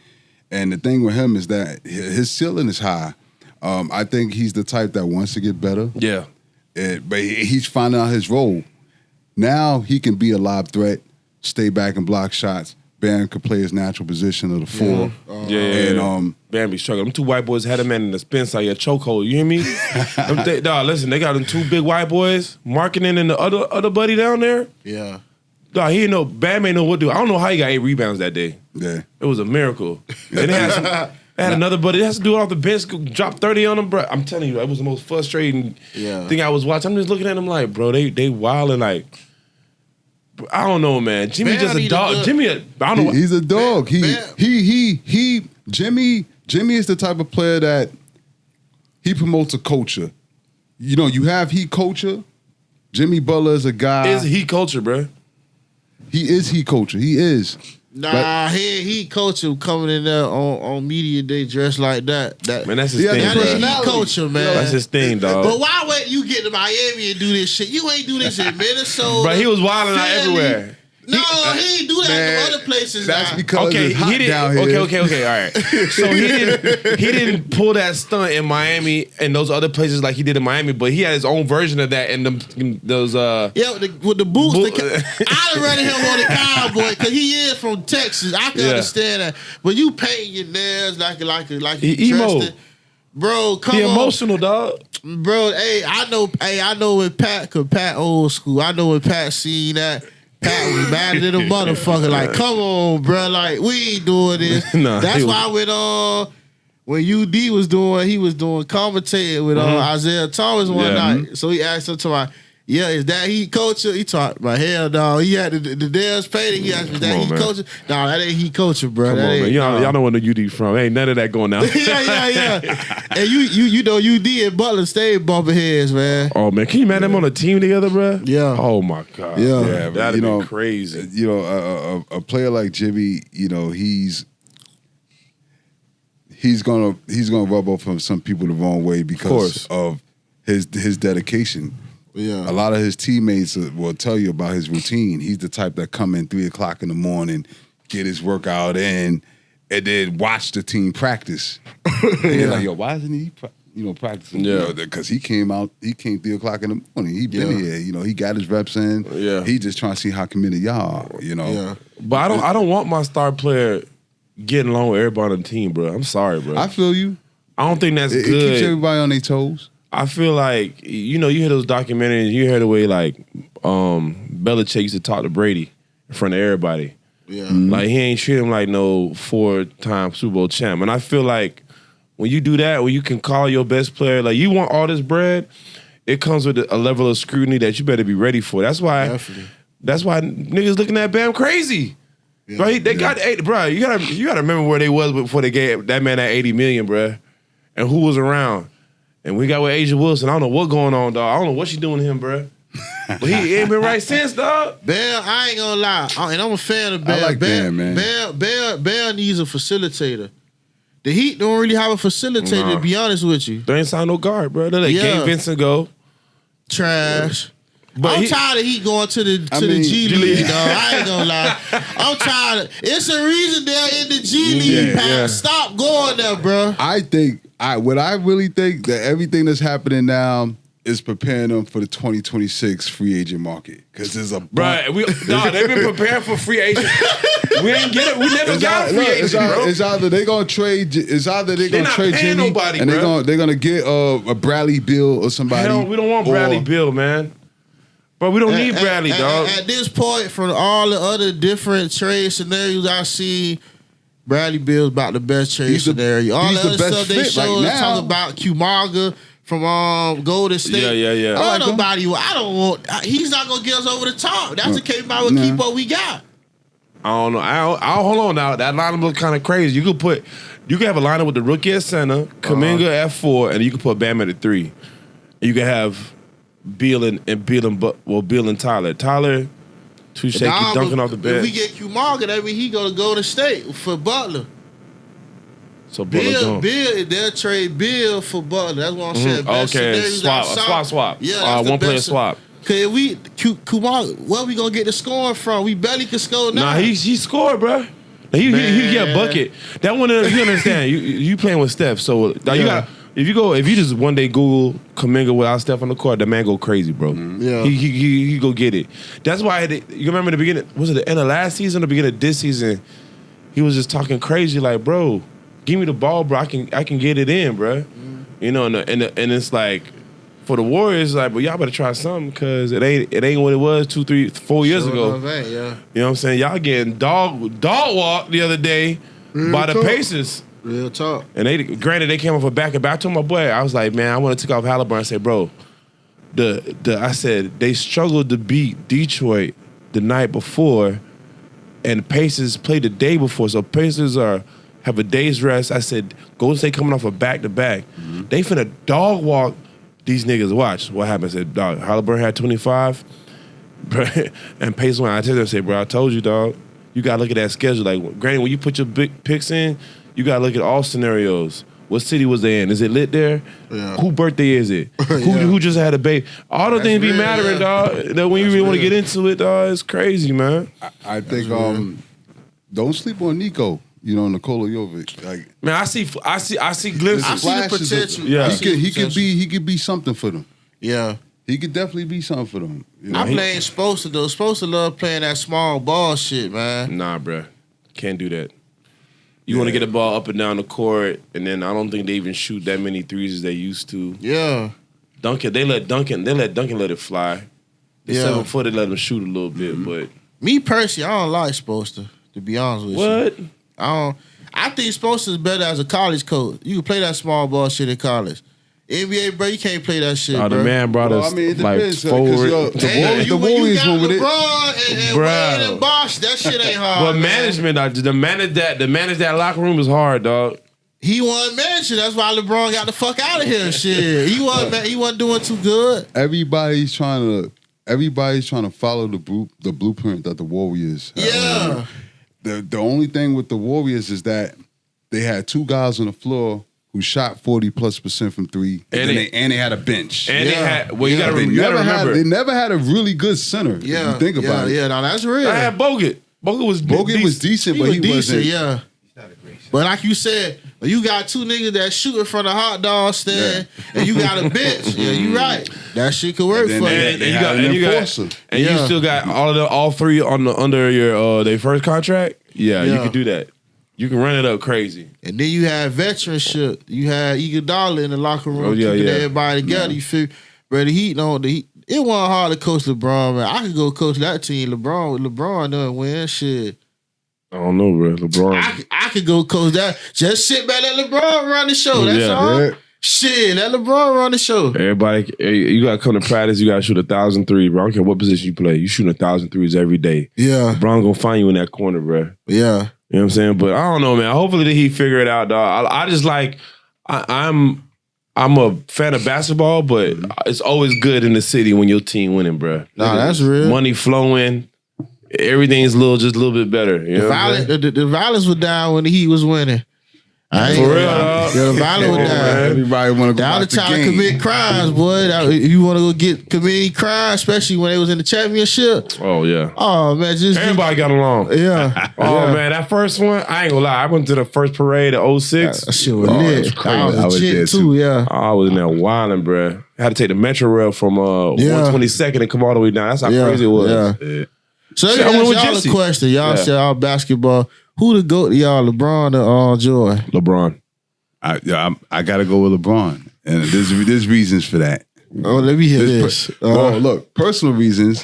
Speaker 2: And the thing with him is that his ceiling is high. I think he's the type that wants to get better.
Speaker 1: Yeah.
Speaker 2: But he's finding out his role. Now he can be a lob threat, stay back and block shots. Bam could play his natural position of the 4.
Speaker 1: And Bam be struggling. Them 2 white boys had a man in the spin side, chokehold. You hear me? Listen, they got them 2 big white boys, Marketing and the other buddy down there.
Speaker 3: Yeah.
Speaker 1: Dog, Bam ain't know what to do. I don't know how he got 8 rebounds that day.
Speaker 2: Yeah.
Speaker 1: It was a miracle. And they had another buddy that has to do it off the bench, drop 30 on him, bro. I'm telling you, it was the most frustrating thing I was watching. I'm just looking at him like, bro, they wilding like. I don't know, man. Jimmy's just a dog. I don't know.
Speaker 2: He's a dog.
Speaker 3: Bam.
Speaker 2: Jimmy is the type of player that he promotes a culture. You know, you have Heat culture. Jimmy Butler is a guy.
Speaker 1: It's Heat culture, bro.
Speaker 2: He is Heat culture. He is.
Speaker 3: Nah, he coach him coming in there on media day dressed like that.
Speaker 1: Man, that's his thing,
Speaker 3: That
Speaker 1: bro.
Speaker 3: is Heat culture, man.
Speaker 1: That's his thing, dog.
Speaker 3: But why wait you get to Miami and do this shit? You ain't do this in Minnesota.
Speaker 1: Bro, he was wilding out
Speaker 3: Philly.
Speaker 1: everywhere.
Speaker 3: No, he ain't do that in other places.
Speaker 2: That's
Speaker 3: now.
Speaker 2: because
Speaker 1: Okay,
Speaker 2: it's hot
Speaker 1: he didn't.
Speaker 2: down here.
Speaker 1: Okay, all right. So he didn't pull that stunt in Miami and those other places like he did in Miami, but he had his own version of that in those.
Speaker 3: With the boots. I'd have rather him on the cowboy because he is from Texas. I can understand that. But you paint your nails like
Speaker 1: He emo.
Speaker 3: dressed it. Bro, come
Speaker 1: He
Speaker 3: on.
Speaker 1: emotional, dog.
Speaker 3: Bro, I know when Pat old school. I know when Pat seen that. Pat was mad at the motherfucker. Like, come on, bro. Like, we ain't doing this.
Speaker 1: Nah,
Speaker 3: That's why when UD was doing, he was doing commentating with Isaiah Thomas one night. So he asked him to my, is that he coaching? He talked about hell no. He had the Dez painting. He asked me, is that he coaching? No, that ain't he coaching, bro.
Speaker 1: Come on, man. Y'all know where the UD from. Ain't none of that going down.
Speaker 3: yeah. And you know UD and Butler stayed bumping heads, man.
Speaker 1: Oh man, can you imagine them on a team together, bro?
Speaker 3: Yeah.
Speaker 1: Oh my god.
Speaker 2: Yeah,
Speaker 1: that'd be crazy.
Speaker 2: You know, a player like Jimmy, you know, he's gonna rub off on some people the wrong way because of his dedication.
Speaker 3: Yeah,
Speaker 2: a lot of his teammates will tell you about his routine. He's the type that come in 3 o'clock in the morning, get his workout in, and then watch the team practice. And they're like, yo, why isn't he practicing?
Speaker 1: Yeah,
Speaker 2: because he came 3 o'clock in the morning. He been here, you know, he got his reps in.
Speaker 1: Yeah,
Speaker 2: he just trying to see how committed y'all are, you know.
Speaker 3: Yeah.
Speaker 1: But I don't want my star player getting along with everybody on the team, bro. I'm sorry, bro.
Speaker 2: I feel you.
Speaker 1: I don't think that's good.
Speaker 2: It keeps everybody on their toes.
Speaker 1: I feel like, you know, you hear those documentaries, you hear the way like Belichick used to talk to Brady in front of everybody.
Speaker 3: Yeah.
Speaker 1: Like he ain't treat him like no 4-time Super Bowl champ. And I feel like when you do that, when you can call your best player, like you want all this bread, it comes with a level of scrutiny that you better be ready for. That's why niggas looking at Bam crazy. Yeah. Right? They got bro, you gotta remember where they was before they gave that man that $80 million, bro. And who was around. And we got with Asia Wilson. I don't know what's going on, dog. I don't know what she doing to him, bro. But he ain't been right since, dog.
Speaker 3: Bell, I ain't gonna lie. And I'm a fan of Bell.
Speaker 2: I like Bell, man.
Speaker 3: Bell needs a facilitator. The Heat don't really have a facilitator, to be honest with you.
Speaker 1: They ain't signed no guard, bro. They let Gabe Vincent go.
Speaker 3: Trash. But I'm tired of Heat going to the G League, dog. I ain't gonna lie. I'm tired of it's a reason they're in the G League. Stop going there, bro.
Speaker 2: What I really think that everything that's happening now is preparing them for the 2026 free agent market because there's a
Speaker 1: they've been preparing for free agent. We ain't get it. We never got a free agent, bro.
Speaker 2: It's either they're gonna trade. Trade Jimmy,
Speaker 1: nobody,
Speaker 2: and
Speaker 1: bro.
Speaker 2: they're gonna get a Bradley Beal or somebody.
Speaker 1: Hell, we don't want Bradley Beal, man. But we don't need Bradley, dog.
Speaker 3: At this point, from all the other different trade scenarios I see. Bradley Beal's about the best trade scenario. All the other stuff they showed us talking about Kumaga from Golden State.
Speaker 1: Yeah.
Speaker 3: I don't want. He's not gonna get us over the top. That's the case about keep what we got.
Speaker 1: I don't know. I'll hold on now. That lineup looks kind of crazy. You could have a lineup with the rookie at center, Kuminga at 4, and you could put Bam at 3. You could have Beal and Tyler. Tyler. Too shaky, dunking off the bed.
Speaker 3: If we get Kumaga, that means he gonna go to State for Butler.
Speaker 1: So Bill,
Speaker 3: they'll trade Bill for Butler. That's what I'm saying.
Speaker 1: Okay, swap.
Speaker 3: Yeah,
Speaker 1: one player swap.
Speaker 3: Cause Kumaga, where we gonna get the scoring from? We barely can score now.
Speaker 1: Nah, he scored, bro. He get a bucket. That one, you understand? You playing with Steph, so you got. If you just one day Google Kuminga without Steph on the court, the man go crazy, bro.
Speaker 3: Yeah,
Speaker 1: he go get it. That's why you remember the beginning. Was it the end of last season or the beginning of this season? He was just talking crazy, like, bro, give me the ball, bro. I can get it in, bro. You know, and it's like for the Warriors, like, but y'all better try something because it ain't what it was 2, 3, 4 years ago.
Speaker 3: You know
Speaker 1: what I'm saying? Y'all getting dog walk the other day by the Pacers.
Speaker 3: Real talk.
Speaker 1: And they came off a back and back. I told my boy, I was like, man, I want to take off Halliburton. I said, bro, I said they struggled to beat Detroit the night before, and Pacers played the day before. So Pacers have a day's rest. I said, Golden State coming off a back to back. They finna dog walk these niggas. Watch what happens. I said, dog, Halliburton had 25, and Pacers went. I told him, I said, bro, I told you, dog, you gotta look at that schedule. Like, granted, when you put your big picks in. You gotta look at all scenarios. What city was they in? Is it lit there?
Speaker 3: Yeah.
Speaker 1: Who birthday is it? Who just had a baby? All the things be mattering, dog. That when you really want to get into it, dog, it's crazy, man.
Speaker 2: I think don't sleep on Nico. You know, Nikola Jovic. Like,
Speaker 1: man, I see glimpses.
Speaker 3: I see the potential.
Speaker 1: Yeah,
Speaker 2: he could be something for them.
Speaker 3: Yeah.
Speaker 2: He could definitely be something for them. You know?
Speaker 3: I'm playing Spoelstra though. Spoelstra love playing that small ball shit, man.
Speaker 1: Nah, bro, can't do that. You want to get the ball up and down the court, and then I don't think they even shoot that many threes as they used to.
Speaker 3: Yeah.
Speaker 1: They let Duncan let it fly. The 7 foot, they let him shoot a little bit, but
Speaker 3: Me personally, I don't like Spoelstra, to be honest with you.
Speaker 1: What?
Speaker 3: I think Spoelstra is better as a college coach. You can play that small ball shit in college. NBA, bro, you can't play that shit,
Speaker 1: Oh,
Speaker 3: bro.
Speaker 1: the man brought us
Speaker 2: it
Speaker 1: like
Speaker 2: depends, 'cause,
Speaker 1: forward.
Speaker 2: the
Speaker 3: When you
Speaker 2: Warriors
Speaker 3: got
Speaker 2: went with it.
Speaker 3: LeBron and Wade and Bosh, that shit ain't hard.
Speaker 1: But
Speaker 3: man.
Speaker 1: management, to manage that locker room is hard, dog.
Speaker 3: He wasn't managing. That's why LeBron got the fuck out of here. Shit, he wasn't doing too good.
Speaker 2: Everybody's trying to follow the blueprint that the Warriors have.
Speaker 3: Yeah.
Speaker 2: The only thing with the Warriors is that they had two guys on the floor who shot 40+% from three, and they had a bench.
Speaker 1: And they had, well, you
Speaker 2: Yeah,
Speaker 1: gotta remember.
Speaker 2: they never had a really good center.
Speaker 3: Yeah,
Speaker 2: if you think about it.
Speaker 3: Yeah, no, that's real.
Speaker 1: I had Bogut. Bogut was
Speaker 2: decent,
Speaker 3: He
Speaker 2: but
Speaker 3: was
Speaker 2: he
Speaker 3: decent,
Speaker 2: wasn't.
Speaker 3: yeah. But like you said, you got two niggas that shooting from the hot dog stand, and you got a bench. Yeah, you right. That shit could work
Speaker 2: And
Speaker 3: for
Speaker 2: then
Speaker 3: you.
Speaker 1: You still got all three under your their first contract. Yeah, you can do that. You can run it up crazy.
Speaker 3: And then you had veteranship. You had Iguodala in the locker room keeping everybody together. You feel, bro? The Heat, it wasn't hard to coach LeBron, man. I could go coach that team. LeBron done win shit.
Speaker 1: I don't know, bro. LeBron.
Speaker 3: I could go coach that. Just sit back, let LeBron run the show. That's all.
Speaker 2: Yeah.
Speaker 3: Shit, let LeBron run the show.
Speaker 1: Everybody, you gotta come to practice. You gotta shoot 1,000 threes, bro. I don't care what position you play. You shooting 1,000 threes every day.
Speaker 3: Yeah,
Speaker 1: LeBron gonna find you in that corner, bro.
Speaker 3: yeah.
Speaker 1: You know what I'm saying? But I don't know, man. Hopefully he figure it out, dog. I just like I'm a fan of basketball, but it's always good in the city when your team winning, bro.
Speaker 3: Nah, that's real.
Speaker 1: Money flowing, everything's just a little bit better. You know what I'm saying?
Speaker 3: The violence was down when the Heat was winning. I ain't
Speaker 1: For real,
Speaker 3: gonna lie.
Speaker 1: dog.
Speaker 3: Yeah, the violence was down.
Speaker 2: Everybody want to go
Speaker 3: Down
Speaker 2: out
Speaker 3: the
Speaker 2: the
Speaker 3: time to
Speaker 2: game.
Speaker 3: commit crimes, boy. If you want to go commit crimes, especially when they was in the championship.
Speaker 1: Oh yeah.
Speaker 3: Oh man,
Speaker 1: Everybody got along.
Speaker 3: yeah.
Speaker 1: Oh man, that first one, I ain't gonna lie. I went to the first parade of 06.
Speaker 3: That shit was
Speaker 1: Oh,
Speaker 3: lit.
Speaker 1: it was crazy.
Speaker 3: I was
Speaker 2: I was
Speaker 3: legit
Speaker 2: there,
Speaker 3: too.
Speaker 2: too.
Speaker 3: Yeah.
Speaker 1: I was in there wilding, bro. I had to take the Metro Rail from 122nd and come all the way down. That's how crazy it was.
Speaker 3: Yeah. So let
Speaker 1: Shit, I
Speaker 3: me
Speaker 1: went with
Speaker 3: ask y'all
Speaker 1: Jesse.
Speaker 3: a question. Y'all
Speaker 1: Yeah.
Speaker 3: said y'all basketball. Who the GOAT to y'all, LeBron or Joy?
Speaker 1: LeBron.
Speaker 2: I got to go with LeBron, and there's reasons for that.
Speaker 3: Oh, let me hear this.
Speaker 2: Well, look, personal reasons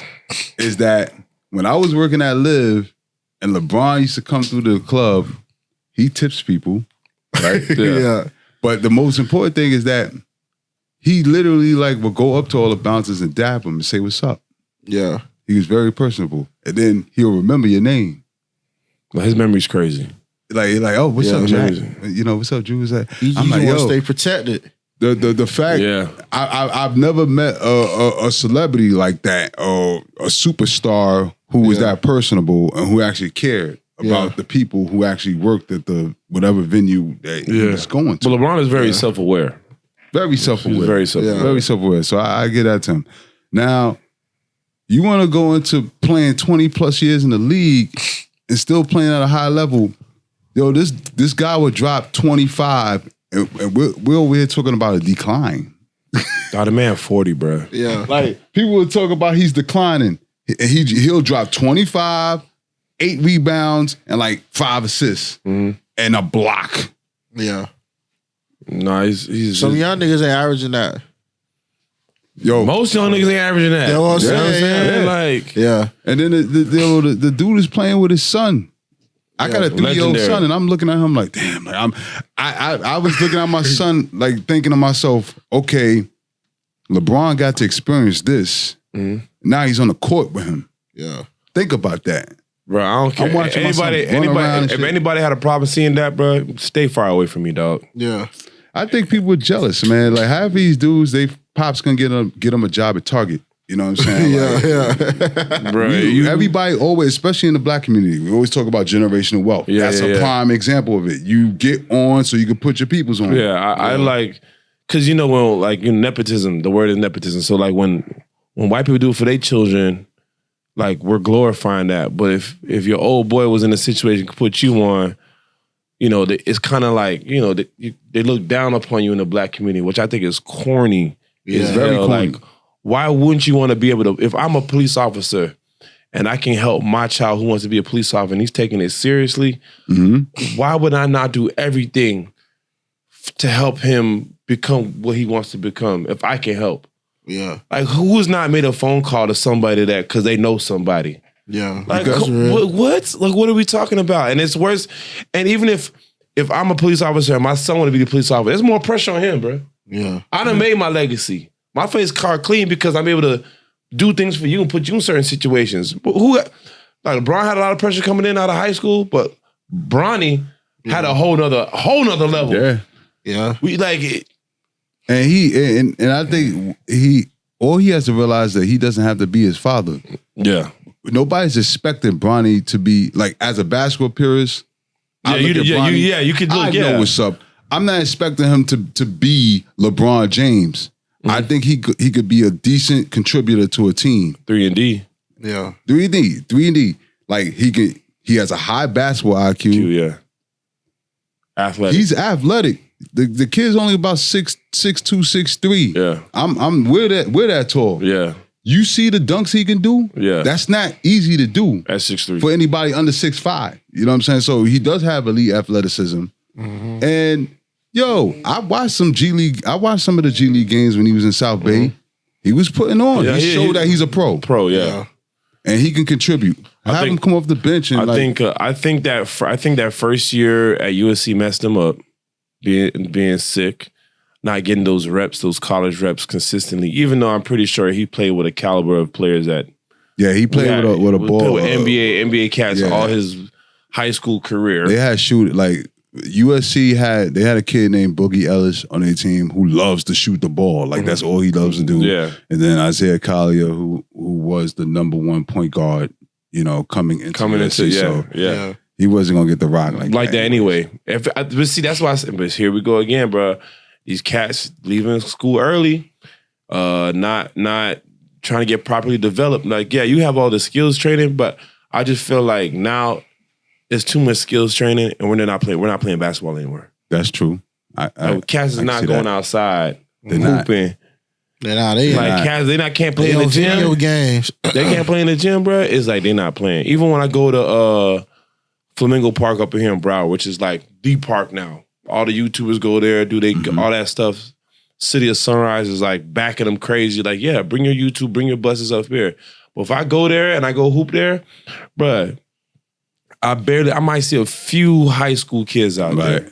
Speaker 2: is that when I was working at Live, and LeBron used to come through the club, he tips people, right?
Speaker 3: yeah.
Speaker 2: But the most important thing is that he literally would go up to all the bouncers and dap them and say, "What's up?"
Speaker 3: Yeah.
Speaker 2: He was very personable, and then he'll remember your name.
Speaker 1: Well, his memory's crazy.
Speaker 2: Like, oh, what's
Speaker 1: Yeah,
Speaker 2: up, Jack?
Speaker 1: amazing.
Speaker 2: You know, what's up, Drew? What's that?
Speaker 3: You
Speaker 2: I'm like,
Speaker 3: want to
Speaker 2: yo,
Speaker 3: stay protected.
Speaker 2: the fact,
Speaker 1: Yeah.
Speaker 2: I've never met a celebrity like that, or a superstar who was that personable and who actually cared about the people who actually worked at the whatever venue that he was going to.
Speaker 1: But LeBron is very self-aware.
Speaker 2: Very self-aware.
Speaker 1: He's very self-aware.
Speaker 2: Very self-aware. So I get that to him. Now, you want to go into playing 20 plus years in the league and still playing at a high level. Yo, this guy would drop 25, and we're over here talking about a decline.
Speaker 1: Oh, the man 40, bro.
Speaker 3: Yeah.
Speaker 2: Like, people will talk about he's declining. He'll drop 25, 8 rebounds, and 5 assists, and a block.
Speaker 3: Yeah.
Speaker 1: No, he's
Speaker 3: Some young niggas ain't averaging that.
Speaker 2: Yo,
Speaker 1: most young niggas ain't averaging that.
Speaker 3: You know what I'm
Speaker 1: You know
Speaker 3: saying?
Speaker 1: Like,
Speaker 3: Yeah.
Speaker 2: and then the dude is playing with his son. I got a 3-year-old
Speaker 1: legendary.
Speaker 2: son, and I'm looking at him like, damn. I was looking at my son, thinking to myself, okay, LeBron got to experience this. Now he's on the court with him.
Speaker 3: Yeah.
Speaker 2: Think about that.
Speaker 1: bro, I don't care.
Speaker 2: I'm watching my son run around and
Speaker 1: If
Speaker 2: shit.
Speaker 1: anybody had a problem seeing that, bro, stay far away from me, dog.
Speaker 3: Yeah.
Speaker 2: I think people are jealous, man. Like half these dudes, they pops gonna get them a job at Target. You know what I'm saying? Like,
Speaker 1: Bro,
Speaker 2: everybody always, especially in the black community, we always talk about generational wealth.
Speaker 1: Yeah,
Speaker 2: That's
Speaker 1: yeah,
Speaker 2: a
Speaker 1: yeah.
Speaker 2: prime example of it. You get on so you can put your peoples on.
Speaker 1: Yeah, I like, cause when nepotism, the word is nepotism. So when white people do it for their children, we're glorifying that. But if your old boy was in a situation to put you on, it's kind of they look down upon you in the black community, which I think is corny.
Speaker 2: It's very corny.
Speaker 1: Why wouldn't you want to be able to? If I'm a police officer and I can help my child who wants to be a police officer and he's taking it seriously, why would I not do everything to help him become what he wants to become if I can help?
Speaker 3: Yeah.
Speaker 1: Who's not made a phone call to somebody that because they know somebody?
Speaker 3: Yeah.
Speaker 1: Like,
Speaker 3: That's real.
Speaker 1: what? Like, what are we talking about? And it's worse. And even if I'm a police officer and my son want to be the police officer, there's more pressure on him, bro.
Speaker 3: Yeah.
Speaker 1: I done made my legacy. My face card clean because I'm able to do things for you and put you in certain situations. Who, like LeBron had a lot of pressure coming in out of high school, but Bronny had a whole nother level.
Speaker 2: Yeah.
Speaker 3: Yeah.
Speaker 1: We like it.
Speaker 2: And I think all he has to realize that he doesn't have to be his father.
Speaker 1: Yeah.
Speaker 2: Nobody's expecting Bronny to be like, as a basketball purist.
Speaker 1: You could look.
Speaker 2: I know what's up. I'm not expecting him to be LeBron James. I think he could be a decent contributor to a team.
Speaker 1: 3-and-D.
Speaker 3: Yeah.
Speaker 2: 3-and-D. Like he has a high basketball IQ.
Speaker 1: Yeah. Athletic.
Speaker 2: He's athletic. The kid's only about 6'2", 6'3".
Speaker 1: Yeah.
Speaker 2: We're that tall.
Speaker 1: Yeah.
Speaker 2: You see the dunks he can do?
Speaker 1: Yeah.
Speaker 2: That's not easy to do.
Speaker 1: At 6'3".
Speaker 2: For anybody under 6'5". You know what I'm saying? So he does have elite athleticism. And yo, I watched some of the G League games when he was in South Bay. He was putting on.
Speaker 1: Yeah,
Speaker 2: he showed that he's a pro.
Speaker 1: Yeah.
Speaker 2: And he can contribute. Have him come off the bench and
Speaker 1: I think that first year at USC messed him up, being sick, not getting those reps, those college reps consistently. Even though I'm pretty sure he played with a caliber of players that
Speaker 2: he played with a ball.
Speaker 1: With NBA cats all his high school career.
Speaker 2: They had USC had a kid named Boogie Ellis on their team who loves to shoot the ball. Like that's all he loves to do.
Speaker 1: Yeah.
Speaker 2: And then Isaiah Collier, who was the number one point guard, coming into USC. He wasn't gonna get the rock like that anyway.
Speaker 1: But see, that's why I said, but here we go again, bro. These cats leaving school early, not trying to get properly developed. Like, yeah, you have all the skills training, but I just feel like now it's too much skills training, and we're not playing basketball anymore.
Speaker 2: That's true.
Speaker 1: Cats is not going outside hooping.
Speaker 3: Cats,
Speaker 1: they can't play in the gym.
Speaker 3: Video games.
Speaker 1: They can't play in the gym, bro. It's like they're not playing. Even when I go to Flamingo Park up in here in Broward, which is like the park now. All the YouTubers go there, all that stuff. City of Sunrise is like backing them crazy. Like, yeah, bring your YouTube, bring your buses up here. But if I go there and I go hoop there, bro, I might see a few high school kids out there.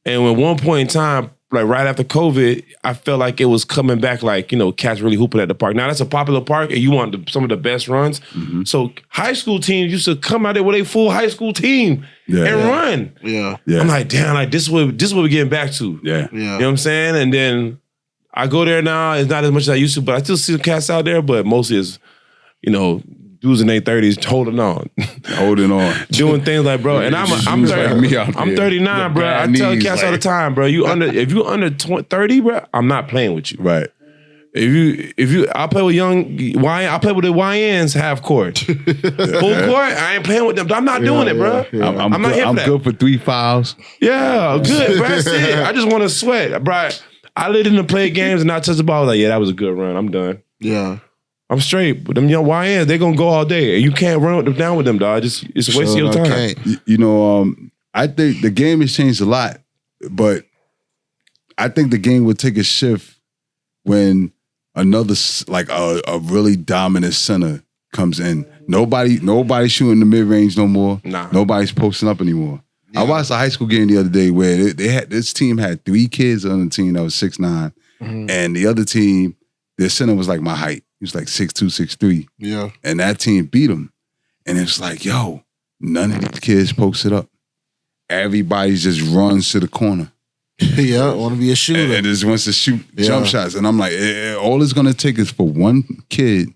Speaker 1: And at one point in time, like right after COVID, I felt like it was coming back like, cats really hooping at the park. Now that's a popular park and you want some of the best runs. So high school teams used to come out there with a full high school team and run.
Speaker 3: Yeah.
Speaker 1: I'm like, damn, like this is what we're getting back to.
Speaker 2: Yeah.
Speaker 1: You know what I'm saying? And then I go there now, it's not as much as I used to, but I still see the cats out there, but mostly it's, dudes in their 30s holding on. Doing things like, bro, and I'm 39, bro. I tell cats all the time, bro, if you under 30, bro, I'm not playing with you.
Speaker 2: Right.
Speaker 1: If you I play with I play with the YNs half court. Full court, I ain't playing with them. I'm not doing it, bro. I'm not here for that.
Speaker 2: I'm good for 3 fouls.
Speaker 1: Yeah, good, bro. That's it. I just want to sweat, bro. I lit in to play games and not touch the ball. I was like, yeah, that was a good run. I'm done.
Speaker 3: Yeah.
Speaker 1: I'm straight. But them young YNs, they gonna go all day. And you can't run with them down with them, dog. It's a waste of your time.
Speaker 2: I think the game has changed a lot, but I think the game would take a shift when another a really dominant center comes in. Nobody shooting the mid range no more.
Speaker 1: Nah.
Speaker 2: Nobody's posting up anymore. Yeah. I watched a high school game the other day where this team had 3 kids on the team that was 6'9", and the other team, their center was like my height. He was like 6'2", 6'3".
Speaker 3: Yeah.
Speaker 2: And that team beat him. And it's like, yo, none of these kids posted up. Everybody just runs to the corner.
Speaker 3: Yeah, want to be a shooter.
Speaker 2: And just wants to shoot jump shots. And I'm like, all it's going to take is for one kid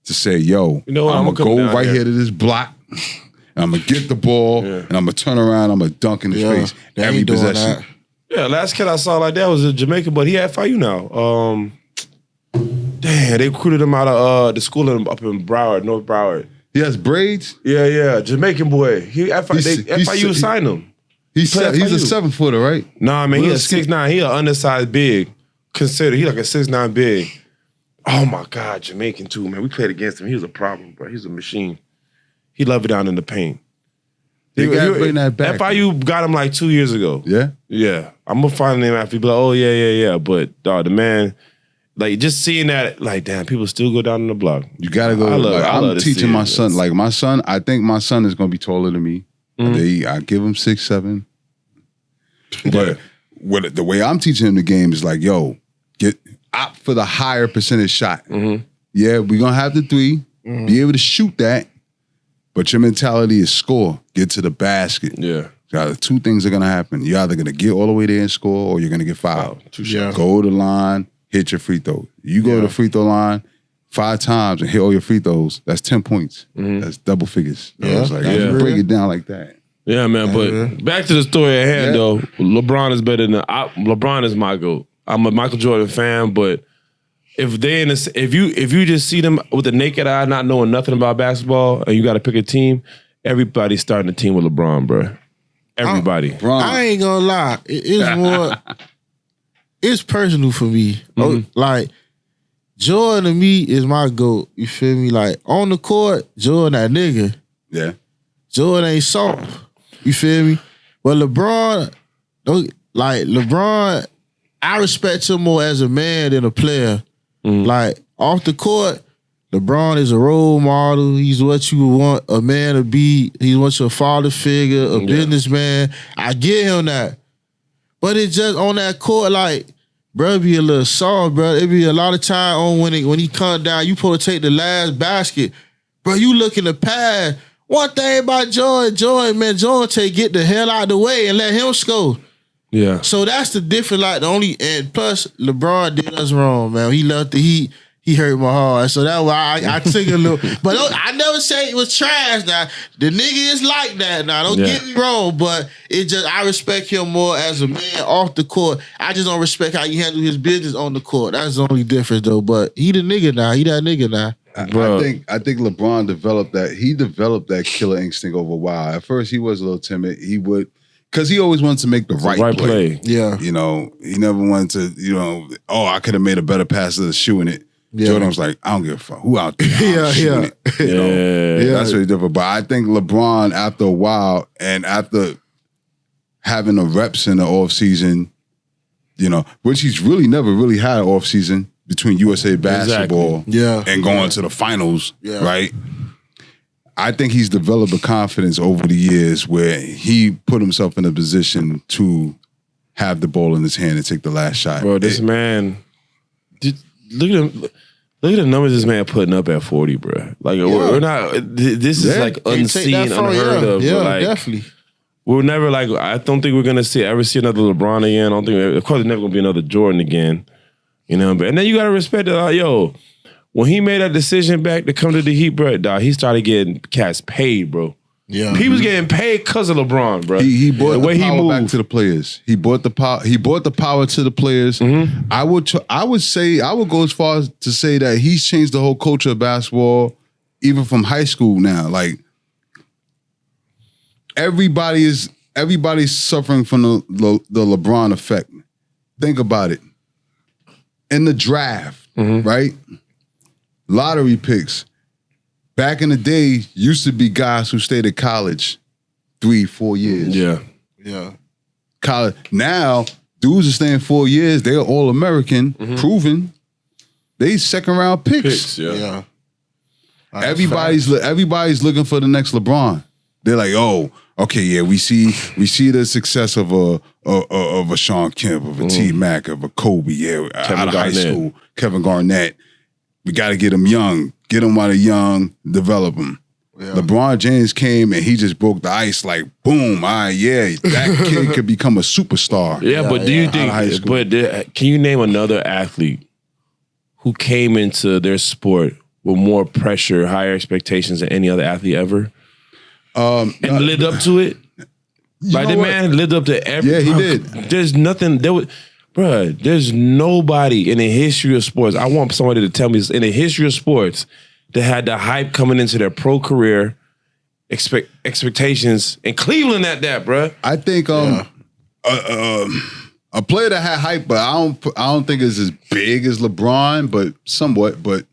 Speaker 2: to say, yo, I'm going to go right here to this block. And I'm going to get the ball. And I'm going to turn around. I'm going to dunk in his face. Every possession.
Speaker 1: Yeah, last kid I saw like that was a Jamaican, but he at FIU now. Damn, they recruited him out of the school up in Broward, North Broward.
Speaker 2: He has braids?
Speaker 1: Yeah, Jamaican boy. FIU signed him.
Speaker 2: He's a 7-footer, right?
Speaker 1: Nah, man, he's a 6'9". He an undersized big. He like a 6'9" big. Oh my God, Jamaican too, man. We played against him. He was a problem, bro. He's a machine. He loved it down in the paint.
Speaker 2: They got to bring that back.
Speaker 1: FIU got him like 2 years ago.
Speaker 2: Yeah?
Speaker 1: Yeah. I'm going to find the name after you. Be like, oh, yeah. But, dog, the man Like just seeing that, like damn, people still go down on the block.
Speaker 2: You gotta go. I'm teaching my son. Like my son, I think my son is gonna be taller than me. I give him 6'7". But the way I'm teaching him the game is like, yo, opt for the higher percentage shot. Yeah, we're gonna have the 3, be able to shoot that, but your mentality is score. Get to the basket.
Speaker 1: Yeah.
Speaker 2: Two things are gonna happen. You're either gonna get all the way there and score, or you're gonna get fouled. Go to the line, hit your free throw. You go to the free throw line 5 times and hit all your free throws. That's 10 points. That's double figures. I was like, I break it down like that.
Speaker 1: Yeah, man. But back to the story at hand, though. LeBron is better than LeBron is my GOAT. I'm a Michael Jordan fan, but if you just see them with the naked eye, not knowing nothing about basketball, and you got to pick a team, everybody's starting a team with LeBron, bro. Everybody.
Speaker 3: I ain't gonna lie. It's more. It's personal for me. Like Jordan to me is my GOAT. You feel me? Like on the court, Jordan that nigga.
Speaker 2: Yeah.
Speaker 3: Jordan ain't soft. You feel me? But LeBron, I respect him more as a man than a player. Like off the court, LeBron is a role model. He's what you want a man to be. He's what your father figure, a businessman. I get him that. But it's just on that court, like, bro, be a little soft, bro. It be a lot of time on when he come down, you supposed to take the last basket. Bro, you look in the past. One thing about Jordan, man, get the hell out of the way and let him score.
Speaker 1: Yeah.
Speaker 3: So that's the difference. Like and plus LeBron did us wrong, man. He loved the Heat. He hurt my heart. So that's why I took a little. But I never say it was trash. Now the nigga is like that. Now don't get me wrong, but I respect him more as a man off the court. I just don't respect how he handle his business on the court. That's the only difference though. But he the nigga now. He that nigga now.
Speaker 2: I think LeBron developed that killer instinct over a while. At first he was a little timid. He would. Because he always wanted to make the right play.
Speaker 3: Yeah.
Speaker 2: You know, he never wanted to, I could have made a better pass than shooting it. Yeah. Jordan was like, I don't give a fuck. Who out there? It. That's what he did. But I think LeBron, after a while, and after having the reps in the offseason, which he's really never really had an offseason between USA basketball and going to the finals, right? I think he's developed a confidence over the years where he put himself in a position to have the ball in his hand and take the last shot.
Speaker 1: Bro, this man, look at him. Look at the numbers this man putting up at 40, bro. Like we're not. This is like unseen, unheard of.
Speaker 3: Yeah,
Speaker 1: like,
Speaker 3: definitely.
Speaker 1: We're never like. I don't think we're gonna ever see another LeBron again. I don't think. Of course, there's never gonna be another Jordan again. But and then you gotta respect it. When he made that decision back to come to the Heat, bro, he started getting cats paid, bro.
Speaker 3: Yeah,
Speaker 1: he was getting paid because of LeBron, bro.
Speaker 2: He brought the power back to the players. He brought the power. He brought the power to the players. I would go as far as to say that he's changed the whole culture of basketball, even from high school now. Like everybody's suffering from the LeBron effect. Think about it. In the draft, right? Lottery picks. Back in the day, used to be guys who stayed at college 3-4 years.
Speaker 1: Yeah.
Speaker 2: College. Now, dudes are staying 4 years. They're all American, proven. They second round picks. Everybody's looking for the next LeBron. They're like, we see the success of a Sean Kemp, of a T Mac, of a Kobe, out of high school, Kevin Garnett. We got to get them young. Get them while they're young, develop them. Yeah. LeBron James came and he just broke the ice like, boom, that kid could become a superstar.
Speaker 1: Yeah, but do you think, can you name another athlete who came into their sport with more pressure, higher expectations than any other athlete ever? And lived up to it? Like that man lived up to every...
Speaker 2: Yeah, he did.
Speaker 1: There's nothing... there's nobody in the history of sports. I want somebody to tell me this. In the history of sports that had the hype coming into their pro career, expectations, and Cleveland at that, bro.
Speaker 2: I think a player that had hype, but I don't think is as big as LeBron, but somewhat. But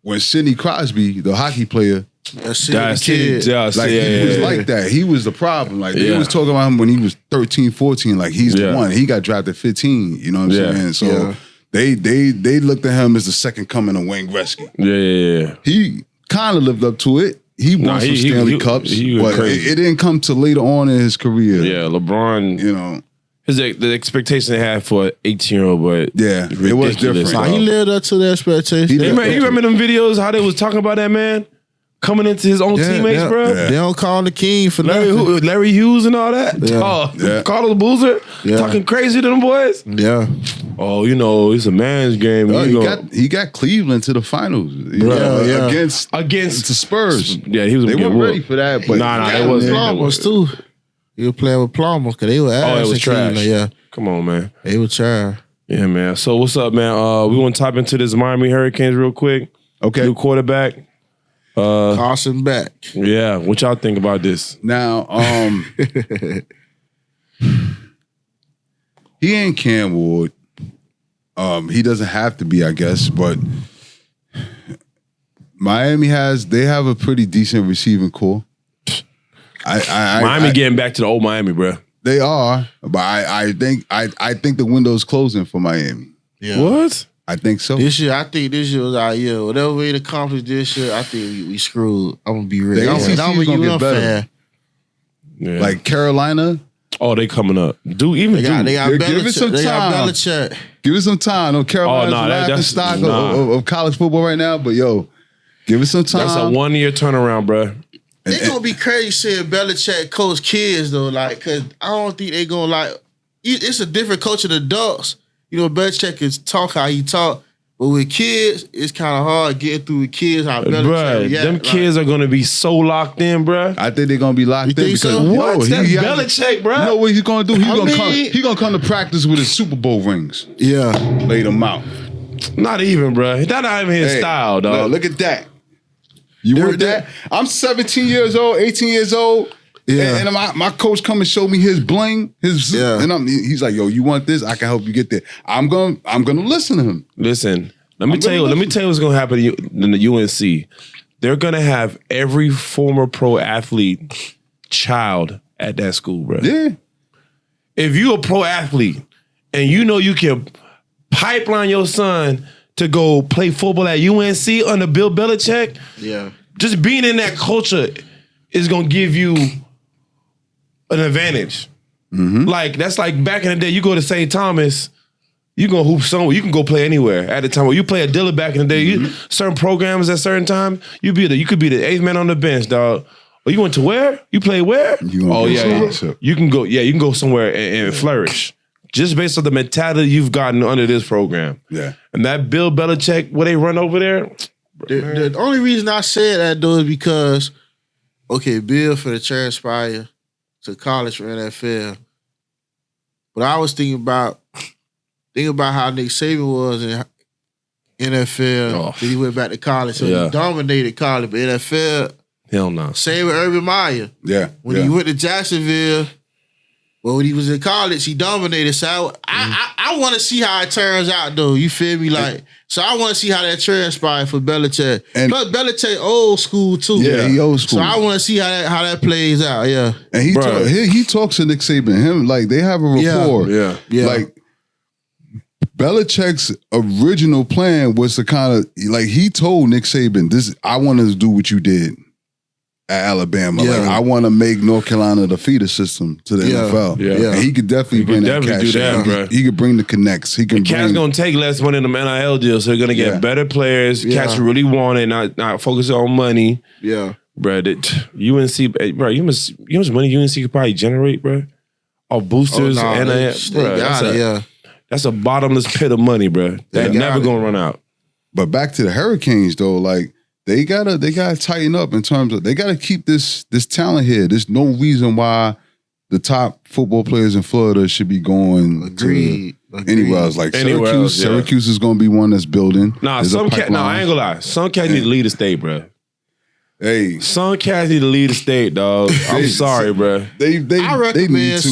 Speaker 2: when Sidney Crosby, the hockey player,
Speaker 3: he was like
Speaker 2: that. He was the problem. Like they was talking about him when he was 13, 14. Like he's the one. He got drafted 15. You know what I'm saying? So They looked at him as the second coming of Wayne Gretzky.
Speaker 1: Yeah.
Speaker 2: He kind of lived up to it. He won some Stanley Cups, but it didn't come to later on in his career.
Speaker 1: Yeah, LeBron,
Speaker 2: you know.
Speaker 1: The expectation they had for an 18-year-old, but
Speaker 2: yeah, it was different.
Speaker 3: Nah, he lived up to the expectation.
Speaker 1: You remember them videos, how they was talking about that man? Coming into his own teammates, bro.
Speaker 3: Yeah. They don't call him the king for nothing.
Speaker 1: Larry Hughes and all that.
Speaker 3: Yeah.
Speaker 1: Carlos Boozer talking crazy to them boys.
Speaker 3: Yeah.
Speaker 1: Oh, you know, it's a man's game.
Speaker 2: He got Cleveland to the finals against the Spurs.
Speaker 1: Yeah, he was.
Speaker 2: They weren't ready for that, but
Speaker 3: they wasn't. Plumbers too. He was playing with Plumbers because they were ass.
Speaker 1: It was trash.
Speaker 3: Cleveland, yeah,
Speaker 1: come on, man.
Speaker 3: They were trash.
Speaker 1: Yeah, man. So what's up, man? We want to top into this Miami Hurricanes real quick.
Speaker 2: Okay,
Speaker 1: new quarterback.
Speaker 3: Carson back.
Speaker 1: Yeah, what y'all think about this?
Speaker 2: Now, he ain't Cam Ward. He doesn't have to be, I guess, but Miami they have a pretty decent receiving core.
Speaker 1: Miami getting back to the old Miami, bro.
Speaker 2: They are, but I think the window's closing for Miami.
Speaker 3: Yeah.
Speaker 1: What?
Speaker 2: I think so.
Speaker 3: I think this year was our year. Whatever we accomplished this year, I think we screwed. I'm gonna be real. I'm a UM fan.
Speaker 1: Yeah.
Speaker 2: Like Carolina.
Speaker 1: Oh, they coming up. They got
Speaker 3: Belichick.
Speaker 2: Give it some time. Give it some time. No, Carolina's laughing stock of college football right now, but yo, give it some time.
Speaker 1: That's a 1-year turnaround, bro.
Speaker 3: It's gonna be crazy seeing Belichick coach kids though, like, cause I don't think they gonna like. It's a different culture than adults. You know, Belichick can talk how he talk, but with kids, it's kind of hard getting through with kids how Belichick react.
Speaker 1: Them kids are gonna be so locked in, bruh.
Speaker 2: I think they're gonna be locked in because
Speaker 1: what? That's Belichick, bruh.
Speaker 2: You know what he's gonna do? He's gonna come to practice with his Super Bowl rings.
Speaker 3: Yeah,
Speaker 2: lay them out.
Speaker 1: Not even, bruh. That's not even his style, dog.
Speaker 2: Look at that. You want that? I'm 17 years old, 18 years old. Yeah, and my coach come and show me his bling, and he's like, "Yo, you want this? I can help you get there." I'm gonna listen to him.
Speaker 1: Listen, let me tell you what's gonna happen in the UNC. They're gonna have every former pro athlete child at that school, bro.
Speaker 2: Yeah.
Speaker 1: If you a pro athlete and you know you can pipeline your son to go play football at UNC under Bill Belichick, just being in that culture is gonna give you an advantage.
Speaker 2: Mm-hmm.
Speaker 1: Like, that's like back in the day, you go to St. Thomas, you gonna hoop somewhere, you can go play anywhere at the time. Or you play a Dilla back in the day, certain programs at certain time, you could be the 8th man on the bench, dog. Or you went to where? You play where? You can go somewhere and flourish. Just based on the mentality you've gotten under this program.
Speaker 2: Yeah.
Speaker 1: And that Bill Belichick, what they run over there.
Speaker 3: The only reason I said that though is because, okay, Bill for the transpire to college for NFL. But I was thinking about how Nick Saban was in NFL. Then he went back to college. So he dominated college, but NFL.
Speaker 1: Hell no.
Speaker 3: Same with Urban Meyer.
Speaker 2: Yeah.
Speaker 3: When he went to Jacksonville, well, when he was in college, he dominated. So I want to see how it turns out, though. You feel me? So I want to see how that transpires for Belichick. And plus, Belichick old school too.
Speaker 2: Yeah, he old school.
Speaker 3: So I want to see how that plays out. Yeah.
Speaker 2: And he talks to Nick Saban. Him, like, they have a rapport.
Speaker 1: Yeah.
Speaker 2: Like, Belichick's original plan was to kind of, like, he told Nick Saban, I want to do what you did at Alabama.
Speaker 3: Yeah.
Speaker 2: Like, I want to make North Carolina the feeder system to the NFL.
Speaker 1: Yeah.
Speaker 2: And he could definitely bring that cash.
Speaker 1: Do that, bro.
Speaker 2: He could bring the connects. He can
Speaker 1: Cat's going to take less money in the NIL deal, so they're going to get better players.
Speaker 3: Yeah.
Speaker 1: Cats really want it, not focus on money.
Speaker 3: Yeah.
Speaker 1: Bro, UNC, bro, you must money UNC could probably generate, bro. Off boosters, that's a bottomless pit of money, bro. That's never going to run out.
Speaker 2: But back to the Hurricanes, though, like, They gotta tighten up in terms of, they gotta keep this talent here. There's no reason why the top football players in Florida should be going anywhere else. Like Syracuse is gonna be one that's building.
Speaker 1: I ain't gonna lie. Some cats need to lead the state, bro.
Speaker 2: Hey,
Speaker 1: some cats need to lead the state, dog. I'm sorry, bro.
Speaker 3: I recommend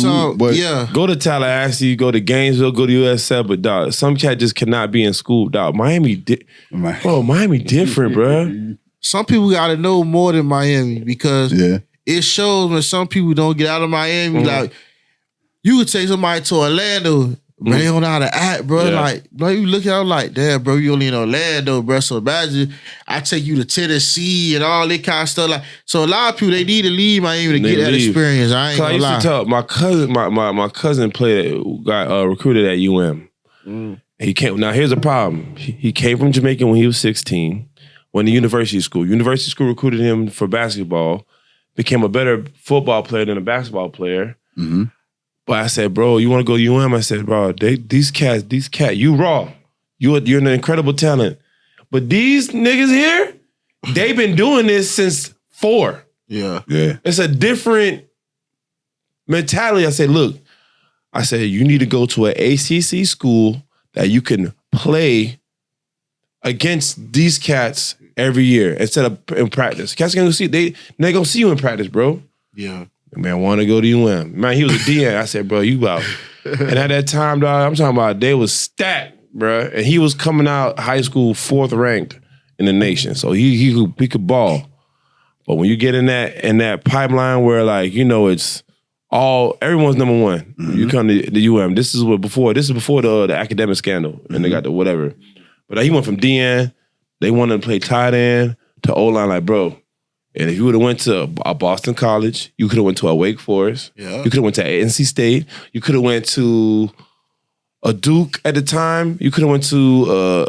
Speaker 1: go to Tallahassee, go to Gainesville, go to USF, but dog, some cat just cannot be in school, dog. Miami different, bro.
Speaker 3: Some people got to know more than Miami because it shows when some people don't get out of Miami. Like, you could take somebody to Orlando, Bro, they don't know how to act, bro.
Speaker 1: Yeah.
Speaker 3: Like, bro, you look at them like, damn, bro, you only in Orlando, bro. So imagine I take you to Tennessee and all that kind of stuff. Like, so a lot of people, they need to leave Miami to
Speaker 1: They
Speaker 3: get that
Speaker 1: leave.
Speaker 3: experience. I ain't
Speaker 1: Cause I
Speaker 3: gonna
Speaker 1: used
Speaker 3: lie.
Speaker 1: to tell my cousin, my cousin got recruited at UM. He came. Now here's the problem. He came from Jamaica when he was 16. Went to university school. University school recruited him for basketball. Became a better football player than a basketball player.
Speaker 2: Mm-hmm.
Speaker 1: But I said, bro, you want to go UM? I said, bro, these cats, you raw. You're an incredible talent. But these niggas here, they've been doing this since 4.
Speaker 3: Yeah.
Speaker 2: Yeah.
Speaker 1: It's a different mentality. I said, look, you need to go to an ACC school that you can play against these cats every year instead of in practice. Cats gonna see they gonna see you in practice, bro.
Speaker 3: Yeah.
Speaker 1: Man, I want to go to UM. Man, he was a DN. I said, bro, you out. And at that time, dog, I'm talking about they was stacked, bro. And he was coming out high school 4th ranked in the nation. So he could ball. But when you get in that pipeline where like, you know, it's everyone's number one. You come to the UM. This is before the academic scandal. And they got the whatever. But he went from DN, they wanted to play tight end to O-line, like, bro. And if you would have went to a Boston college, you could have went to a Wake Forest.
Speaker 3: Yeah.
Speaker 1: You could have went to NC State. You could have went to a Duke at the time. You could have went to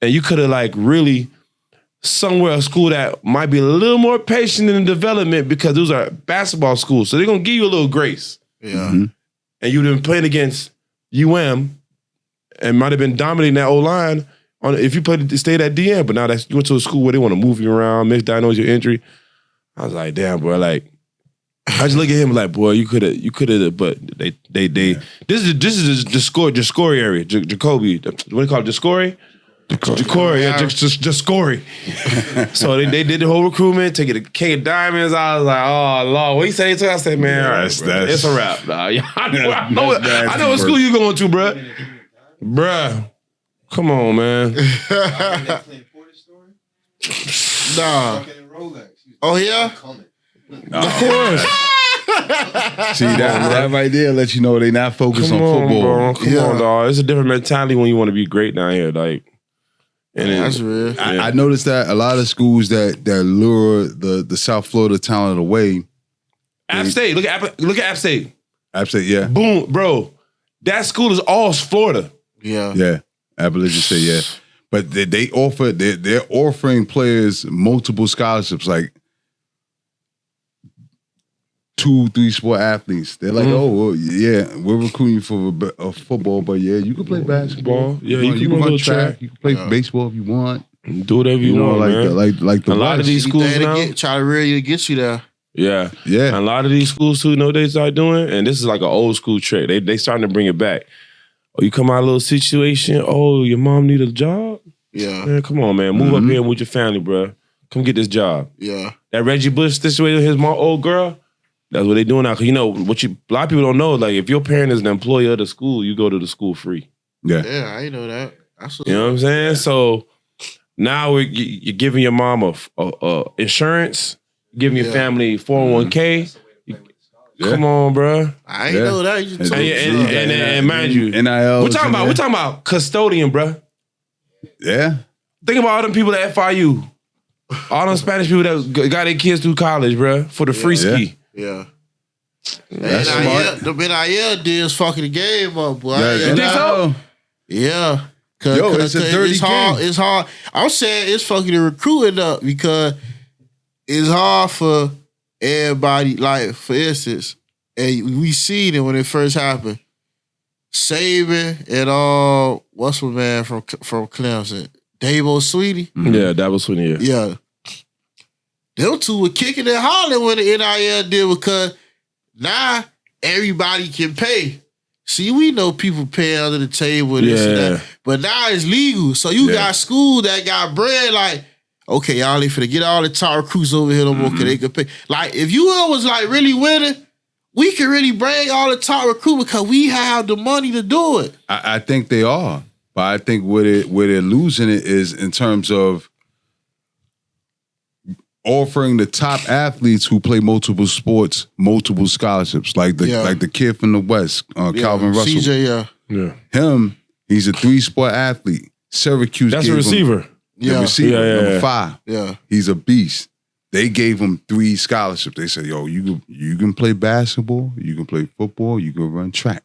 Speaker 1: and you could have like really somewhere a school that might be a little more patient in the development because those are basketball schools. So they're gonna give you a little grace.
Speaker 3: Yeah.
Speaker 2: Mm-hmm.
Speaker 1: And you'd have been playing against UM and might have been dominating that O-line if you stayed at DN, but now you went to a school where they want to move you around, misdiagnose your injury. I was like, damn, bro, like, I just look at him like, boy, you could have, but they this is the Jacory area, Jacoby, what do you call it, Jacory? Jacory, yeah, Jacory. So they did the whole recruitment, take it to King of Diamonds. I was like, oh Lord, what you say to? I said, man, all right, bro, it's a wrap. Nah. I know what school you going to, bro. Bruh. Come on, man.
Speaker 3: Nah. Oh, yeah?
Speaker 1: Of course.
Speaker 2: See, that right there lets you know they not focused on football.
Speaker 1: Bro. Come on, dog. It's a different mentality when you want to be great down here. Like,
Speaker 3: That's real.
Speaker 2: I noticed that a lot of schools that lure the South Florida talent away.
Speaker 1: App State. Look at App State.
Speaker 2: App State, yeah.
Speaker 1: Boom, bro. That school is all Florida.
Speaker 3: Yeah.
Speaker 2: Yeah. Appalachian State, yeah. But they're offering players multiple scholarships, like 2-3 sport athletes. They're like, oh, well, yeah, we're recruiting you for a football, but yeah, you can play basketball.
Speaker 1: Yeah,
Speaker 2: you can run
Speaker 1: track.
Speaker 2: You can play baseball if you want.
Speaker 1: Do whatever you want,
Speaker 2: like
Speaker 1: man.
Speaker 2: like the
Speaker 1: a lot of these schools now.
Speaker 3: Try to rear you to get you there.
Speaker 1: Yeah.
Speaker 2: Yeah.
Speaker 1: And a lot of these schools too know what they start doing, and this is like an old school trick. They starting to bring it back. Oh, you come out of a little situation. Oh, your mom need a job?
Speaker 3: Yeah.
Speaker 1: Man, come on, man. Move up here with your family, bro. Come get this job.
Speaker 3: Yeah.
Speaker 1: That Reggie Bush situation, his mom, old girl, that's what they doing now. Cause you know, a lot of people don't know, like if your parent is an employee of the school, you go to the school free.
Speaker 2: Yeah.
Speaker 3: Yeah, I know that.
Speaker 1: You know what I'm saying? So now you're giving your mom a insurance, giving your family 401k. Come on, bro.
Speaker 3: I ain't know that. You just
Speaker 1: And mind you,
Speaker 2: NIL.
Speaker 1: we're talking about custodian, bro.
Speaker 2: Yeah.
Speaker 1: Think about all them people at FIU, all them Spanish people that got their kids through college, bro, for the free ski.
Speaker 3: Yeah.
Speaker 2: That's smart.
Speaker 3: The NIL deals fucking the game up, boy.
Speaker 2: Yeah,
Speaker 1: You think so?
Speaker 3: Yeah.
Speaker 2: Yo, it's a dirty
Speaker 3: hard.
Speaker 2: game.
Speaker 3: It's hard. I'm saying it's fucking the recruiting up because it's hard for everybody. Like, for instance, and we seen it when it first happened. Saban and what's my man from Clemson? Dabo Sweetie?
Speaker 1: Yeah, that was funny.
Speaker 3: Yeah. Them two were kicking and hollering when the NIL did because now everybody can pay. See, we know people pay under the table and this and that, but now it's legal. So you got schools that got bread like, okay, y'all ain't finna get all the top recruits over here no more because they can pay. Like, if you was like really winning, we can really bring all the top recruits because we have the money to do it.
Speaker 2: I think they are. But I think where they're losing it is in terms of offering the top athletes who play multiple sports multiple scholarships, like the kid from the West, Calvin Russell.
Speaker 3: CJ,
Speaker 1: Yeah.
Speaker 2: Him, he's a 3-sport athlete. Syracuse.
Speaker 1: That's a
Speaker 2: gave him
Speaker 1: receiver.
Speaker 2: the receiver,
Speaker 1: Yeah.
Speaker 2: number 5.
Speaker 3: Yeah.
Speaker 2: He's a beast. They gave him 3 scholarships. They said, yo, you can play basketball, you can play football, you can run track.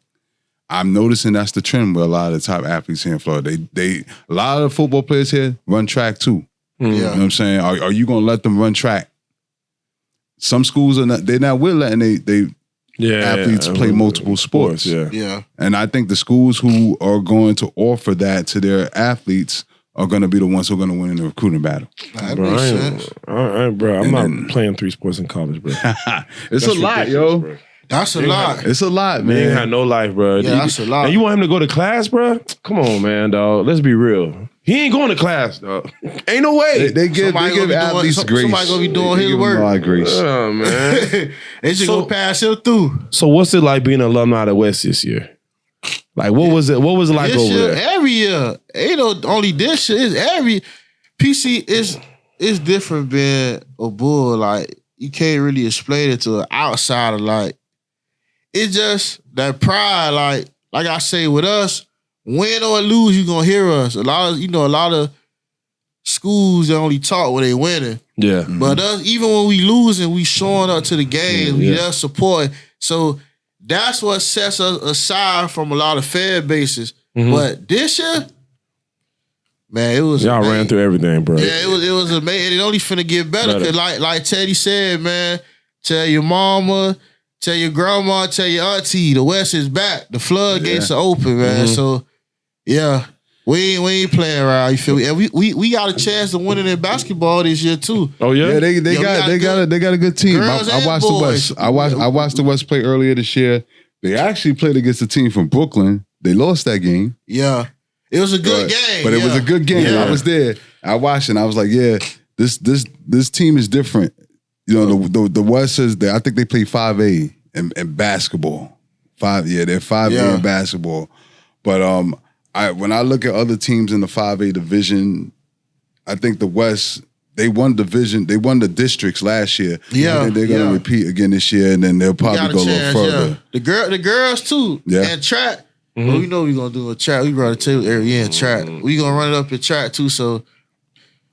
Speaker 2: I'm noticing that's the trend with a lot of the top athletes here in Florida. They a lot of the football players here run track too.
Speaker 3: Yeah.
Speaker 2: You know what I'm saying? Are you gonna let them run track? Some schools are not, they're not with letting they athletes play multiple sports.
Speaker 1: Yeah.
Speaker 3: Yeah.
Speaker 2: And I think the schools who are going to offer that to their athletes are going to be the ones who are going to win in the recruiting battle.
Speaker 3: That
Speaker 1: Bro,
Speaker 3: makes sense.
Speaker 1: bro, I'm not playing 3 sports in college, bro.
Speaker 2: It's a lot, yo.
Speaker 1: Bro.
Speaker 3: That's a lot.
Speaker 2: It's a lot,
Speaker 1: Man, he ain't
Speaker 2: man.
Speaker 1: had no life, bro.
Speaker 3: Yeah, that's a lot.
Speaker 1: And you want him to go to class, bro? Come on, man, dog. Let's be real. He ain't going to class, dog. Ain't no way.
Speaker 2: They give
Speaker 3: Somebody gonna be
Speaker 2: athletes
Speaker 3: doing-
Speaker 2: grace.
Speaker 3: somebody gonna be doing
Speaker 2: They
Speaker 3: his
Speaker 2: give them
Speaker 3: work.
Speaker 2: a lot of grace.
Speaker 1: Oh, man.
Speaker 3: They should
Speaker 1: So-
Speaker 3: go pass him through.
Speaker 1: So what's it like being an alumni at West this year? Like, what was it? What was it like
Speaker 3: This
Speaker 1: over
Speaker 3: year,
Speaker 1: there?
Speaker 3: every year. Ain't no only this year. It's every PC is different being a bull. Like you can't really explain it to an outsider. Like it's just that pride. Like I say with us, win or lose, you gonna hear us. A lot of schools they only talk when they winning.
Speaker 1: Yeah.
Speaker 3: But us, even when we losing, we showing up to the game. We
Speaker 1: Yeah.
Speaker 3: there supporting. So that's what sets us aside from a lot of fan bases. But this year, man, it was
Speaker 1: Y'all
Speaker 3: amazing.
Speaker 1: ran through everything, bro.
Speaker 3: Yeah, it was amazing. It only finna get better. Cause like Teddy said, man, tell your mama, tell your grandma, tell your auntie, the West is back. The floodgates are open, man. So yeah. We ain't playing around, you feel me? And we got a chance to win it in basketball this year too.
Speaker 1: Oh yeah.
Speaker 2: Yeah, they
Speaker 3: Yo,
Speaker 2: got a good team.
Speaker 3: girls
Speaker 2: I
Speaker 3: and
Speaker 2: watched the
Speaker 3: boys.
Speaker 2: West. I watched the West play earlier this year. They actually played against a team from Brooklyn. They lost that game.
Speaker 3: Yeah. It was a good game.
Speaker 2: But it was a good game.
Speaker 3: Yeah.
Speaker 2: I was there. I watched it and I was like, yeah, this team is different. You know, the West says that I think they play 5A in basketball. They're 5A in basketball. But when I look at other teams in the 5A division, I think the West, they won division, they won the districts last year.
Speaker 3: Yeah,
Speaker 2: I think they're gonna repeat again this year, and then they'll probably
Speaker 3: Got
Speaker 2: go a little further.
Speaker 3: Yeah. The girls too.
Speaker 2: Yeah.
Speaker 3: And track. Well, we know we're gonna do a track. We run a table every year in track. We gonna run it up in track too. So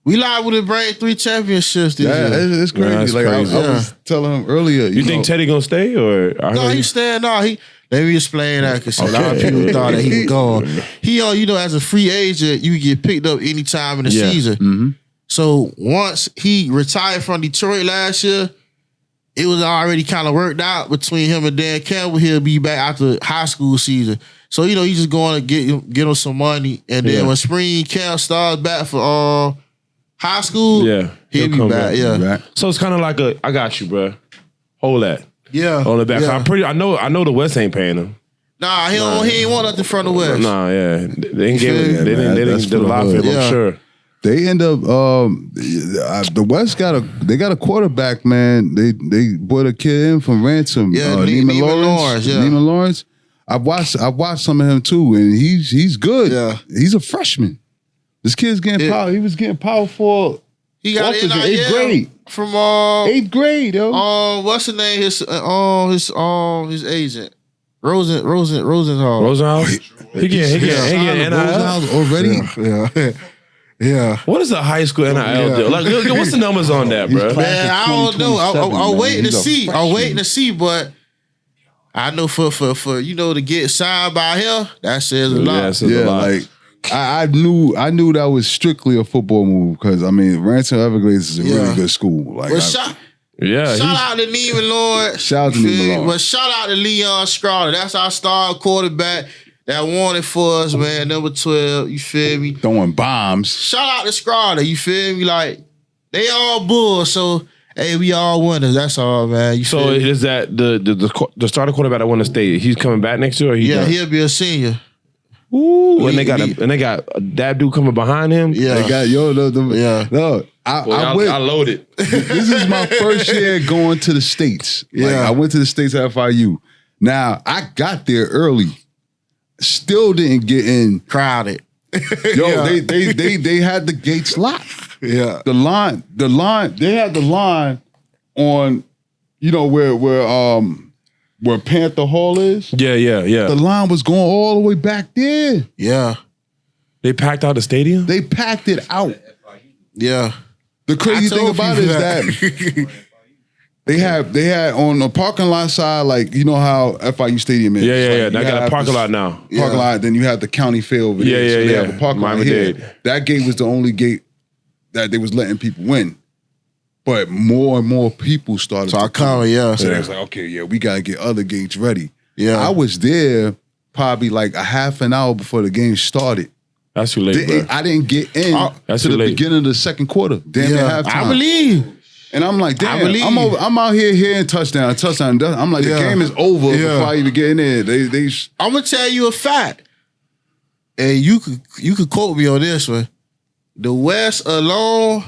Speaker 3: we liable to bring 3 championships this
Speaker 2: Yeah,
Speaker 3: year.
Speaker 2: it's crazy.
Speaker 1: Yeah, that's
Speaker 2: like
Speaker 1: crazy.
Speaker 2: I was telling him earlier.
Speaker 1: You think Teddy gonna stay or? I
Speaker 3: No,
Speaker 1: heard
Speaker 3: he's staying. No, let me explain that because a lot of
Speaker 1: Okay.
Speaker 3: people thought that he was gone. He, as a free agent, you get picked up anytime in the season.
Speaker 2: Mm-hmm.
Speaker 3: So once he retired from Detroit last year, it was already kind of worked out between him and Dan Campbell. He'll be back after high school season. So, he's just going to get him some money. And then when spring camp starts back for high school,
Speaker 1: Yeah,
Speaker 3: he'll be
Speaker 1: come
Speaker 3: back. Yeah.
Speaker 2: Right.
Speaker 1: So it's kind of like I got you, bro. Hold that.
Speaker 3: Yeah.
Speaker 1: Hold it back.
Speaker 3: Yeah.
Speaker 1: I know the West ain't paying him.
Speaker 3: Nah, he ain't want nothing from the West.
Speaker 1: Nah, yeah. They didn't give
Speaker 3: Yeah,
Speaker 1: it. They
Speaker 2: man,
Speaker 1: didn't
Speaker 2: that's
Speaker 1: did a
Speaker 2: for
Speaker 1: lot
Speaker 2: the
Speaker 1: for him,
Speaker 3: hood.
Speaker 1: I'm
Speaker 3: Yeah.
Speaker 1: sure.
Speaker 2: They end up the West got a quarterback, man. They brought a kid in from Ransom.
Speaker 3: Yeah,
Speaker 2: Neiman
Speaker 3: Neiman Lawrence, yeah.
Speaker 2: Neiman Lawrence. I watched some of him too, and he's good.
Speaker 3: Yeah.
Speaker 2: He's a freshman. This kid's getting power. He was getting powerful.
Speaker 3: He got
Speaker 2: offers in
Speaker 3: NIL
Speaker 2: 8th grade.
Speaker 3: from
Speaker 2: 8th grade, yo.
Speaker 3: what's the name? His agent, Rosenthal.
Speaker 1: Rosenhaus. He get NIL.
Speaker 2: Rosenhaus already.
Speaker 3: Yeah. Yeah.
Speaker 1: What is a high school NIL deal? Like, what's the numbers on that, bro?
Speaker 3: Man, I don't know.
Speaker 2: 2027,
Speaker 3: I'm
Speaker 2: man.
Speaker 3: waiting to
Speaker 2: He's a
Speaker 3: see. I'm
Speaker 2: freshman.
Speaker 3: waiting to see, but I know for to get signed by him, that says a lot.
Speaker 1: Yeah, it says a
Speaker 2: Yeah,
Speaker 1: lot.
Speaker 2: like I knew that was strictly a football move because Ransom Everglades is a
Speaker 3: Yeah.
Speaker 2: really good school. Like
Speaker 3: But
Speaker 2: shout
Speaker 1: Yeah,
Speaker 3: shout out to Neiman Lawrence.
Speaker 2: Shout out to
Speaker 3: You
Speaker 2: Neiman
Speaker 3: feel me?
Speaker 2: Lawrence.
Speaker 3: But shout out to Leon Scrawley. That's our star quarterback that won it for us, man. Number 12. You feel me?
Speaker 2: throwing bombs.
Speaker 3: Shout out to Scrawley. You feel me? Like they all bulls. So hey, we all winners. That's all, man. You
Speaker 1: So
Speaker 3: feel me?
Speaker 1: is that the starter quarterback that won the state? He's coming back next year. Or he
Speaker 3: Yeah,
Speaker 1: done?
Speaker 3: he'll be a senior.
Speaker 1: Ooh, and they got that dude coming behind him.
Speaker 3: Yeah.
Speaker 2: They got
Speaker 3: Yeah.
Speaker 2: No, I went.
Speaker 1: I loaded.
Speaker 2: This is my first year going to the States. Like,
Speaker 3: Yeah.
Speaker 2: I went to the States at FIU. Now, I got there early. Still didn't get in.
Speaker 3: Crowded.
Speaker 2: Yo,
Speaker 3: Yeah.
Speaker 2: they had the gates locked.
Speaker 3: Yeah.
Speaker 2: The line, they had the line on, where where Panther Hall is.
Speaker 1: Yeah.
Speaker 2: The line was going all the way back there.
Speaker 3: Yeah.
Speaker 1: They packed out the stadium?
Speaker 2: They packed it out.
Speaker 3: Yeah.
Speaker 2: The crazy thing
Speaker 3: told
Speaker 2: about it
Speaker 3: people
Speaker 2: is that they had on the parking lot side, like you know how FIU Stadium is.
Speaker 1: Yeah.
Speaker 2: Like,
Speaker 1: They got a parking lot now.
Speaker 2: Parking lot, then you have the county fair over there.
Speaker 1: Yeah.
Speaker 2: They have a parking lot here.
Speaker 1: Miami-Dade.
Speaker 2: That gate was the only gate that they was letting people in. But more and more people started
Speaker 3: So I come, yeah.
Speaker 2: So they was like, okay, yeah, we gotta get other gates ready.
Speaker 3: Yeah.
Speaker 2: I was there probably like a half an hour before the game started.
Speaker 1: That's too late, bro.
Speaker 2: I didn't get in
Speaker 1: That's
Speaker 2: to
Speaker 1: too
Speaker 2: the
Speaker 1: late.
Speaker 2: beginning of the second quarter. Damn near halftime.
Speaker 3: I believe.
Speaker 2: And I'm like,
Speaker 3: I
Speaker 2: damn,
Speaker 3: believe.
Speaker 2: I'm out here hearing touchdown. I'm like, the game is over before I even get in there. They
Speaker 3: I'm gonna tell you a fact, and you could quote me on this one. The West alone,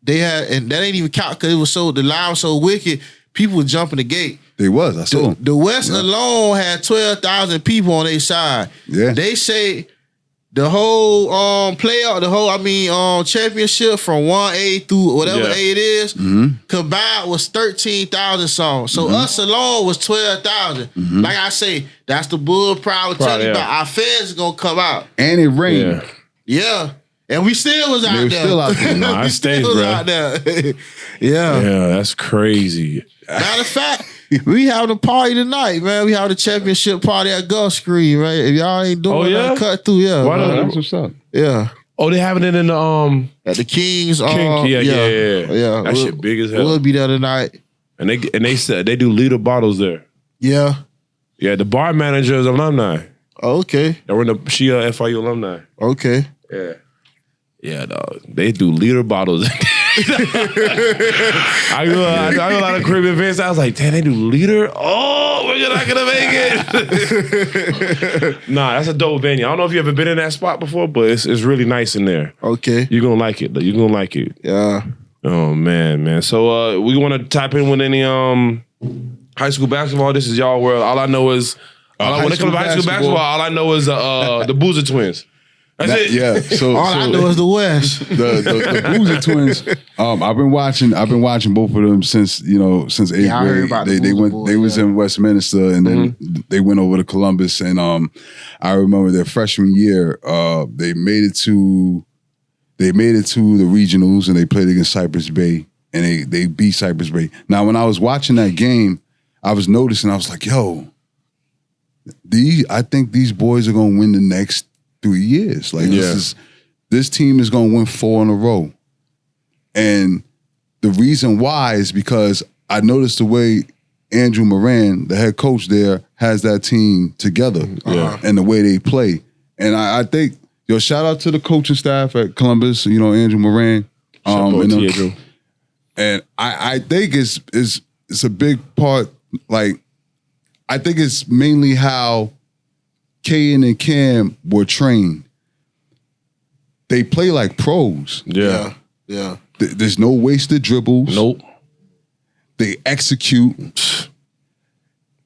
Speaker 3: they had, and that ain't even count because it was the line was so wicked. People were jumping the gate.
Speaker 2: They was. I saw them.
Speaker 3: The West alone had 12,000 people on their side.
Speaker 2: Yeah.
Speaker 3: They say the whole championship from 1A through whatever
Speaker 1: Yeah.
Speaker 3: A it is, combined was 13,000 songs. So us alone was 12,000. Like I say, that's the bull proud telling you
Speaker 1: yeah.
Speaker 3: about our fans gonna come out.
Speaker 2: And it rained.
Speaker 3: Yeah. And we still was out
Speaker 2: They were
Speaker 3: there.
Speaker 2: still out there.
Speaker 1: Nah, I
Speaker 3: we
Speaker 1: stayed,
Speaker 3: still was
Speaker 1: bro.
Speaker 3: out there. Yeah.
Speaker 1: Yeah, that's crazy.
Speaker 3: Matter of fact, we having a party tonight, man. We having a championship party at Gulf Screen, right? If y'all ain't doing
Speaker 1: Oh, yeah?
Speaker 3: that, cut through, yeah.
Speaker 1: Why
Speaker 3: man.
Speaker 1: not?
Speaker 2: That's what's up.
Speaker 3: Yeah.
Speaker 1: Oh, they having it in the
Speaker 3: At the Kings.
Speaker 1: King. Yeah.
Speaker 3: Yeah.
Speaker 1: That shit big as hell.
Speaker 3: We'll be there tonight.
Speaker 1: And they said they do liter bottles there.
Speaker 3: Yeah.
Speaker 1: Yeah, the bar manager is alumni.
Speaker 3: Oh, okay.
Speaker 1: She a FIU alumni.
Speaker 3: Okay.
Speaker 1: Yeah. Yeah, dog. They do liter bottles. I go a lot of crib events. I was like, damn, they do liter? Oh, we're not gonna make it. Nah, that's a dope venue. I don't know if you ever been in that spot before, but it's really nice in there.
Speaker 3: Okay.
Speaker 1: You're gonna like it. You're gonna like it.
Speaker 3: Yeah.
Speaker 1: Oh man. So we want to tap in with any high school basketball. This is y'all world. All I know is when it comes to high school basketball, all I know is the Boozer twins. That's it.
Speaker 2: Yeah. So
Speaker 3: All I know is the West.
Speaker 2: the Boozer twins. I've been watching both of them since 8th
Speaker 3: Yeah, I heard
Speaker 2: grade.
Speaker 3: about the
Speaker 2: They
Speaker 3: Boozer
Speaker 2: went.
Speaker 3: boys,
Speaker 2: They was
Speaker 3: yeah.
Speaker 2: in Westminster, and then they went over to Columbus. And I remember their freshman year. They made it to the regionals, and they played against Cypress Bay, and they beat Cypress Bay. Now, when I was watching that game, I was noticing. I was like, yo, I think these boys are gonna win the next 3 years. Like this team is gonna win 4 in a row. And the reason why is because I noticed the way Andrew Moran, the head coach there, has that team together and the way they play. And I think, shout out to the coaching staff at Columbus, Andrew Moran. And I think it's a big part, like, I think it's mainly how Kaden and Cam were trained. They play like pros.
Speaker 1: Yeah.
Speaker 3: Yeah.
Speaker 2: There's no wasted dribbles.
Speaker 1: Nope.
Speaker 2: They execute.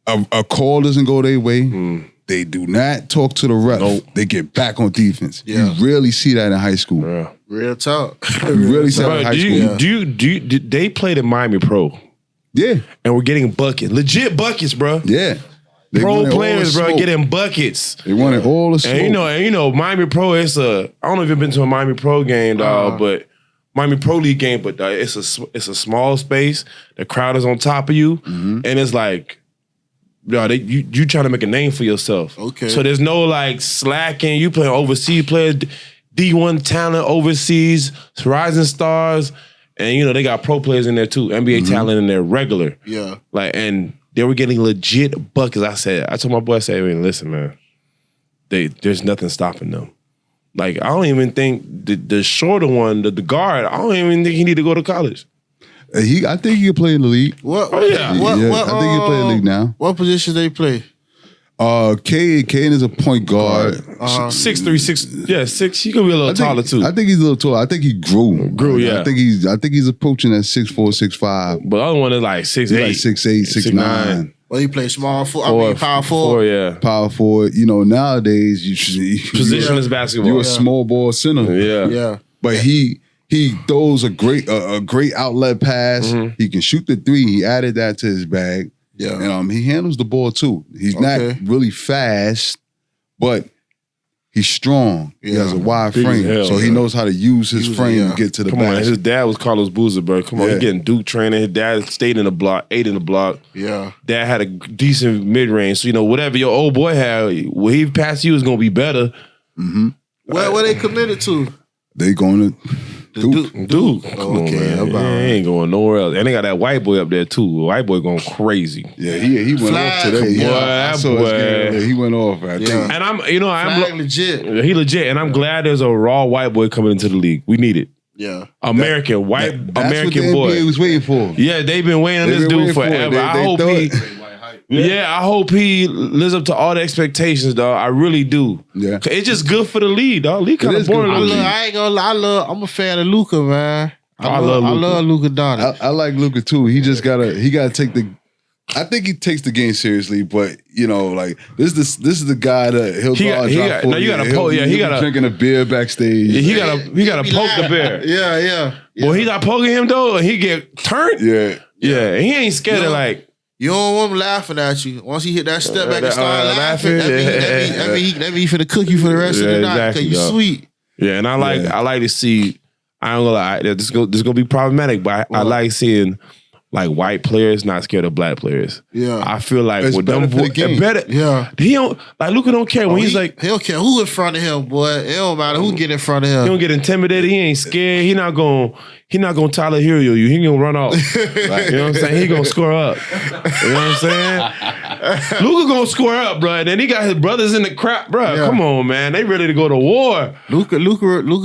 Speaker 2: A call doesn't go their way. They do not talk to the ref.
Speaker 1: Nope.
Speaker 2: They get back on defense.
Speaker 3: Yeah.
Speaker 2: You rarely see that in high school.
Speaker 1: Yeah.
Speaker 3: Real talk.
Speaker 2: You rarely see that in high school.
Speaker 1: Did they played in Miami Pro
Speaker 2: Yeah.
Speaker 1: and we're getting buckets, legit buckets, bro.
Speaker 2: Yeah. They
Speaker 1: Pro
Speaker 2: wanted all
Speaker 1: players,
Speaker 2: the
Speaker 1: bro,
Speaker 2: smoke.
Speaker 1: getting buckets.
Speaker 2: They wanted all the smoke.
Speaker 1: And you know, Miami Pro. I don't know if you've been to a Miami Pro game, dog, but Miami Pro League game, but it's a small space. The crowd is on top of you, and it's like, you trying to make a name for yourself.
Speaker 3: Okay.
Speaker 1: So there's no like slacking. You playing overseas players, D1 talent overseas, rising stars, and they got pro players in there too, NBA talent in there regular.
Speaker 3: Yeah.
Speaker 1: And they were getting legit buckets. I told my boy, I said, "Hey, listen, man, there's nothing stopping them. Like, I don't even think the shorter one, the guard, I don't even think he need to go to college.
Speaker 2: I think he can play in the league.
Speaker 3: What?
Speaker 1: Oh, yeah.
Speaker 2: I think he can play in the league now.
Speaker 3: What position they play?
Speaker 2: Caden is a point guard.
Speaker 1: 6'3", 6. He could be a little taller too.
Speaker 2: I think he's a little taller. I think he grew.
Speaker 1: Yeah.
Speaker 2: I think he's approaching that 6'4", 6'5".
Speaker 1: But the other one is like 6'8".
Speaker 2: He's like 6'8", 6'9".
Speaker 3: Well, he play small forward. Power forward.
Speaker 1: Four, yeah.
Speaker 2: Power forward. Nowadays you
Speaker 1: Positionless basketball.
Speaker 2: You're a small ball center.
Speaker 1: Yeah.
Speaker 3: Yeah.
Speaker 2: But he throws a great outlet pass. He can shoot the three. He added that to his bag.
Speaker 3: Yeah.
Speaker 2: And he handles the ball too. He's not really fast, but he's strong. He has a wide
Speaker 1: Big as
Speaker 2: frame,
Speaker 1: hell,
Speaker 2: so he knows how to use his frame to get to the
Speaker 1: Come on,
Speaker 2: basket.
Speaker 1: his dad was Carlos Boozer, bro. Come on, he getting Duke training. His dad stayed in the block, ate in the block.
Speaker 3: Yeah.
Speaker 1: Dad had a decent mid range, so whatever your old boy had, what he passed you is gonna be better.
Speaker 2: Mm-hmm.
Speaker 3: Where they committed to?
Speaker 2: They going to
Speaker 1: Duke. Come on, man. He ain't going nowhere else. And they got that white boy up there too. White boy going crazy.
Speaker 2: Yeah, he went off today.
Speaker 1: Boy,
Speaker 2: I saw his game. He went off. I think.
Speaker 1: And I'm
Speaker 3: legit.
Speaker 1: He legit, and I'm glad there's a raw white boy coming into the league. We need it.
Speaker 3: Yeah,
Speaker 1: American
Speaker 2: that's
Speaker 1: American
Speaker 2: what the
Speaker 1: boy.
Speaker 2: NBA was waiting for.
Speaker 1: Yeah, they've been waiting on this dude forever. I hope he. I hope he lives up to all the expectations, dog. I really do.
Speaker 2: Yeah,
Speaker 1: it's just good for the league, dog. League kind of boring.
Speaker 3: I ain't gonna lie. I'm a fan of Luka, man. I love Luka Doncic.
Speaker 2: I like Luka too. He gotta take the. I think he takes the game seriously, but like this is the guy that he'll go out and drop 40.
Speaker 1: You gotta poke. Yeah, he gotta
Speaker 2: drinking a beer backstage.
Speaker 1: He gotta poke the bear.
Speaker 3: Yeah.
Speaker 1: Well, he not poking him though, and he get turned. Yeah. He ain't scared of like.
Speaker 3: You don't want him laughing at you. Once he hit that step back and start laughing, that mean he finna cook you for the rest of the night because you sweet.
Speaker 1: Yeah, and I like to see. I don't gonna lie, this gonna be problematic, but I like seeing like white players not scared of black players.
Speaker 3: Yeah,
Speaker 1: I feel like
Speaker 2: it's
Speaker 1: with
Speaker 2: better
Speaker 1: them
Speaker 2: for the game.
Speaker 1: better.
Speaker 3: Yeah,
Speaker 1: he don't like Luka don't care when he's like
Speaker 3: he don't care who in front of him, boy. It don't matter who get in front of him.
Speaker 1: He don't get intimidated. He ain't scared. He not gonna Tyler Hero you. He gonna run off. Right? You know what I'm saying? He gonna score up. You know what I'm saying? Luka gonna score up, bro. And then he got his brothers in the crowd, bro. Yeah. Come on, man. They ready to go to war.
Speaker 3: Luka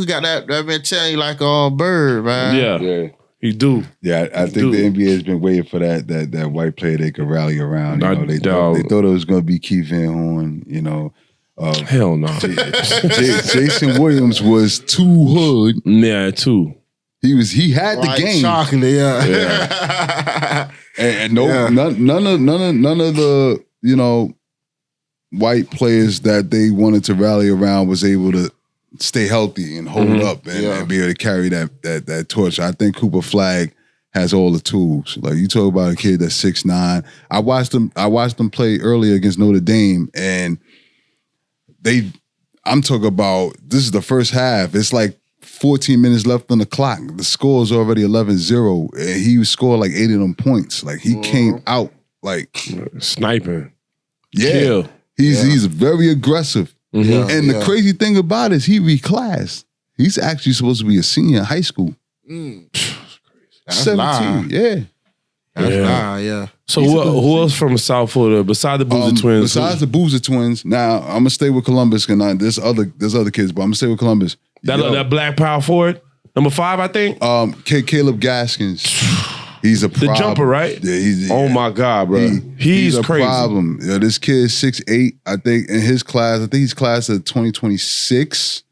Speaker 3: got that mentality like Bird, man.
Speaker 1: Yeah. He do.
Speaker 2: Yeah, I think the NBA has been waiting for that white player they could rally around. They thought it was going to be Keith Van Horn.
Speaker 1: Hell no.
Speaker 2: Jason Williams was too hood.
Speaker 1: Yeah, too.
Speaker 2: He had the game.
Speaker 3: Chocolate, yeah.
Speaker 2: and none of the white players that they wanted to rally around was able to stay healthy and hold up and be able to carry that torch. I think Cooper Flagg has all the tools. Like you talk about a kid that's 6'9". I watched them play earlier against Notre Dame, and I'm talking about this is the first half. It's like 14 minutes left on the clock. The score is already 11-0, and he scored like 8 of them points. Like he came out like
Speaker 1: sniping.
Speaker 2: Yeah,
Speaker 1: kill.
Speaker 2: He's very aggressive. Mm-hmm. And the crazy thing about it is he reclassed. He's actually supposed to be a senior in high school.
Speaker 3: That's
Speaker 2: 17,
Speaker 3: lying.
Speaker 2: yeah.
Speaker 1: So who else from South Florida besides the Boozer twins?
Speaker 2: Besides the Boozer twins, now I'm gonna stay with Columbus. And there's other kids, but I'm gonna stay with Columbus.
Speaker 1: That black power forward, number 5, I think.
Speaker 2: Caleb Gaskins. He's a problem.
Speaker 1: The jumper, right?
Speaker 2: Yeah,
Speaker 1: oh my God, bro. He's
Speaker 2: a
Speaker 1: crazy.
Speaker 2: Problem. This kid is 6'8", I think, in his class. I think he's class of 2026.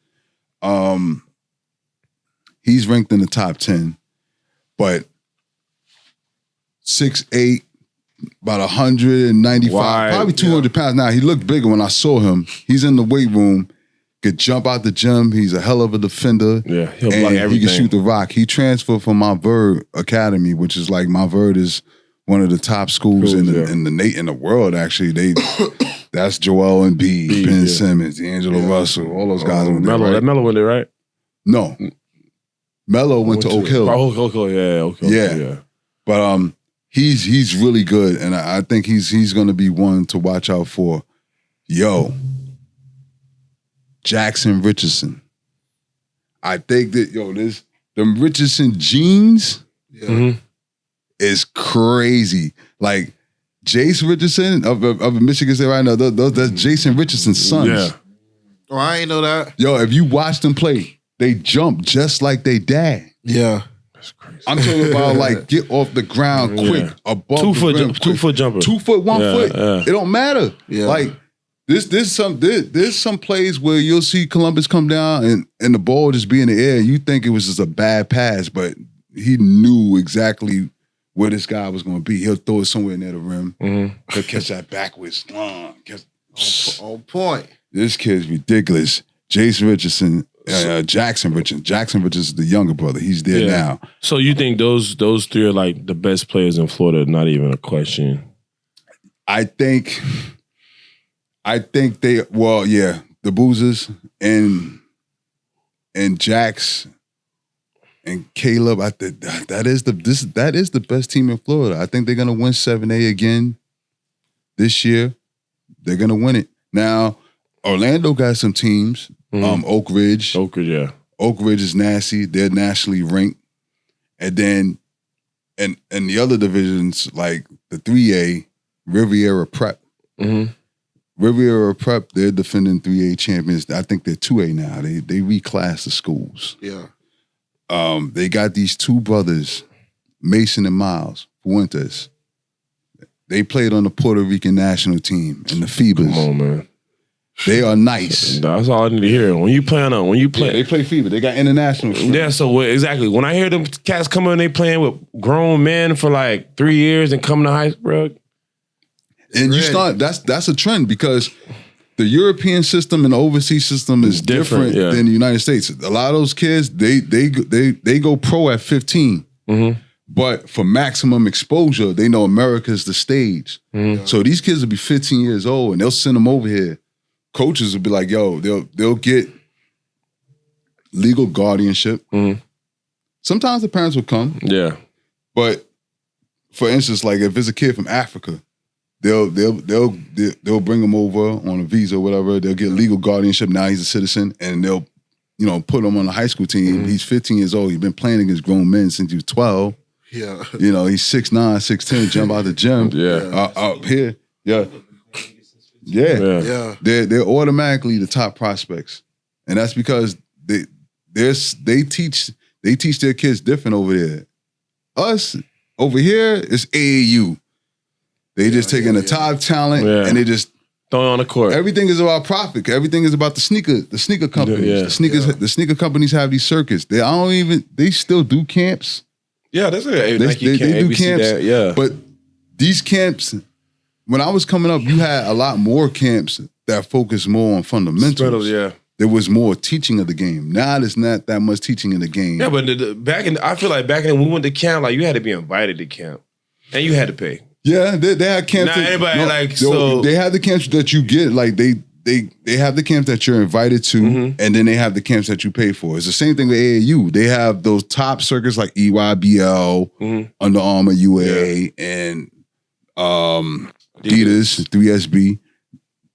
Speaker 2: He's ranked in the top 10. But 6'8", about 195, probably 200 pounds. Now, he looked bigger when I saw him. He's in the weight room. Could jump out the gym. He's a hell of a defender.
Speaker 1: Yeah, he'll block everything.
Speaker 2: He can shoot the rock. He transferred from Montverde Academy, which is like Montverde is one of the top schools in the world. Actually, that's Joel Embiid, Ben Simmons, D'Angelo Russell, all those guys went there.
Speaker 1: Melo,
Speaker 2: right?
Speaker 1: Melo went there, right?
Speaker 2: No, Melo went to Oak Hill.
Speaker 1: Oak Hill, yeah.
Speaker 2: But he's really good, and I think he's going to be one to watch out for. Jackson Richardson. I think that them Richardson genes is crazy. Like Jace Richardson of Michigan State right now, that's Jason Richardson's sons.
Speaker 1: Yeah.
Speaker 3: Oh, I ain't know that.
Speaker 2: If you watch them play, they jump just like they dad.
Speaker 3: Yeah.
Speaker 1: That's crazy.
Speaker 2: I'm talking about like get off the ground quick, above
Speaker 1: 2 foot,
Speaker 2: the rim,
Speaker 1: 2 foot jumper,
Speaker 2: 2 foot, 1 foot.
Speaker 1: Yeah.
Speaker 2: It don't matter.
Speaker 3: Yeah.
Speaker 2: Like there's some plays where you'll see Columbus come down and the ball just be in the air. You think it was just a bad pass, but he knew exactly where this guy was going to be. He'll throw it somewhere near the rim. Mm-hmm. He'll catch that backwards.
Speaker 3: On point.
Speaker 2: This kid's ridiculous. Jason Richardson. Jackson Richardson. Jackson Richardson is the younger brother. He's there now.
Speaker 1: So you think those 3 are like the best players in Florida? Not even a question.
Speaker 2: I think they the Boozers and Jax and Caleb. I think that is the best team in Florida. I think they're gonna win 7A again this year. They're gonna win it. Now, Orlando got some teams. Oak Ridge.
Speaker 1: Yeah.
Speaker 2: Oak Ridge is nasty. They're nationally ranked. And then and the other divisions, like the 3A, Riviera Prep. Riviera Prep, they're defending 3A champions. I think they're 2A now. They reclassed the schools.
Speaker 3: Yeah.
Speaker 2: They got these two brothers, Mason and Miles Fuentes. They played on the Puerto Rican national team and the FIBAs.
Speaker 1: Come on, man.
Speaker 2: They are nice.
Speaker 1: That's all I need to hear. When you play,
Speaker 2: Yeah, they play FIBA. They got international.
Speaker 1: Yeah, so exactly. When I hear them cats come in, they playing with grown men for like 3 years and coming to high school, bro.
Speaker 2: And you start. That's a trend because the European system and the overseas system is different than the United States. A lot of those kids, they go pro at 15. But for maximum exposure, they know America's the stage. So these kids will be 15 years old and they'll send them over here. Coaches will be like, yo, they'll get legal guardianship. Sometimes the parents will come.
Speaker 1: Yeah.
Speaker 2: But for instance, like if it's a kid from Africa, they'll bring him over on a visa or whatever. They'll get legal guardianship. Now he's a citizen, and they'll, put him on the high school team. He's 15 years old. He's been playing against grown men since he was 12.
Speaker 3: Yeah.
Speaker 2: He's 6'9", 6'10", jump out the gym. Up here. Yeah. They're automatically the top prospects, and that's because they teach their kids different over there. Us over here is AAU. They just taking the top talent and they just
Speaker 1: throw it on the court.
Speaker 2: Everything is about profit. Everything is about the sneaker companies. The sneaker companies have these circuits. They still do camps.
Speaker 1: Yeah, that's
Speaker 2: they do camps. But these camps, when I was coming up, you had a lot more camps that focus more on fundamentals. There was more teaching of the game. Now there's not that much teaching in the game.
Speaker 1: Yeah, but I feel like back in when we went to camp, like you had to be invited to camp, and you had to pay.
Speaker 2: Yeah, they had camps.
Speaker 1: They
Speaker 2: have the camps that you get. Like they have the camps that you're invited to, and then they have the camps that you pay for. It's the same thing with AAU. They have those top circuits like EYBL, Under Armour, UA, and Adidas, 3SB.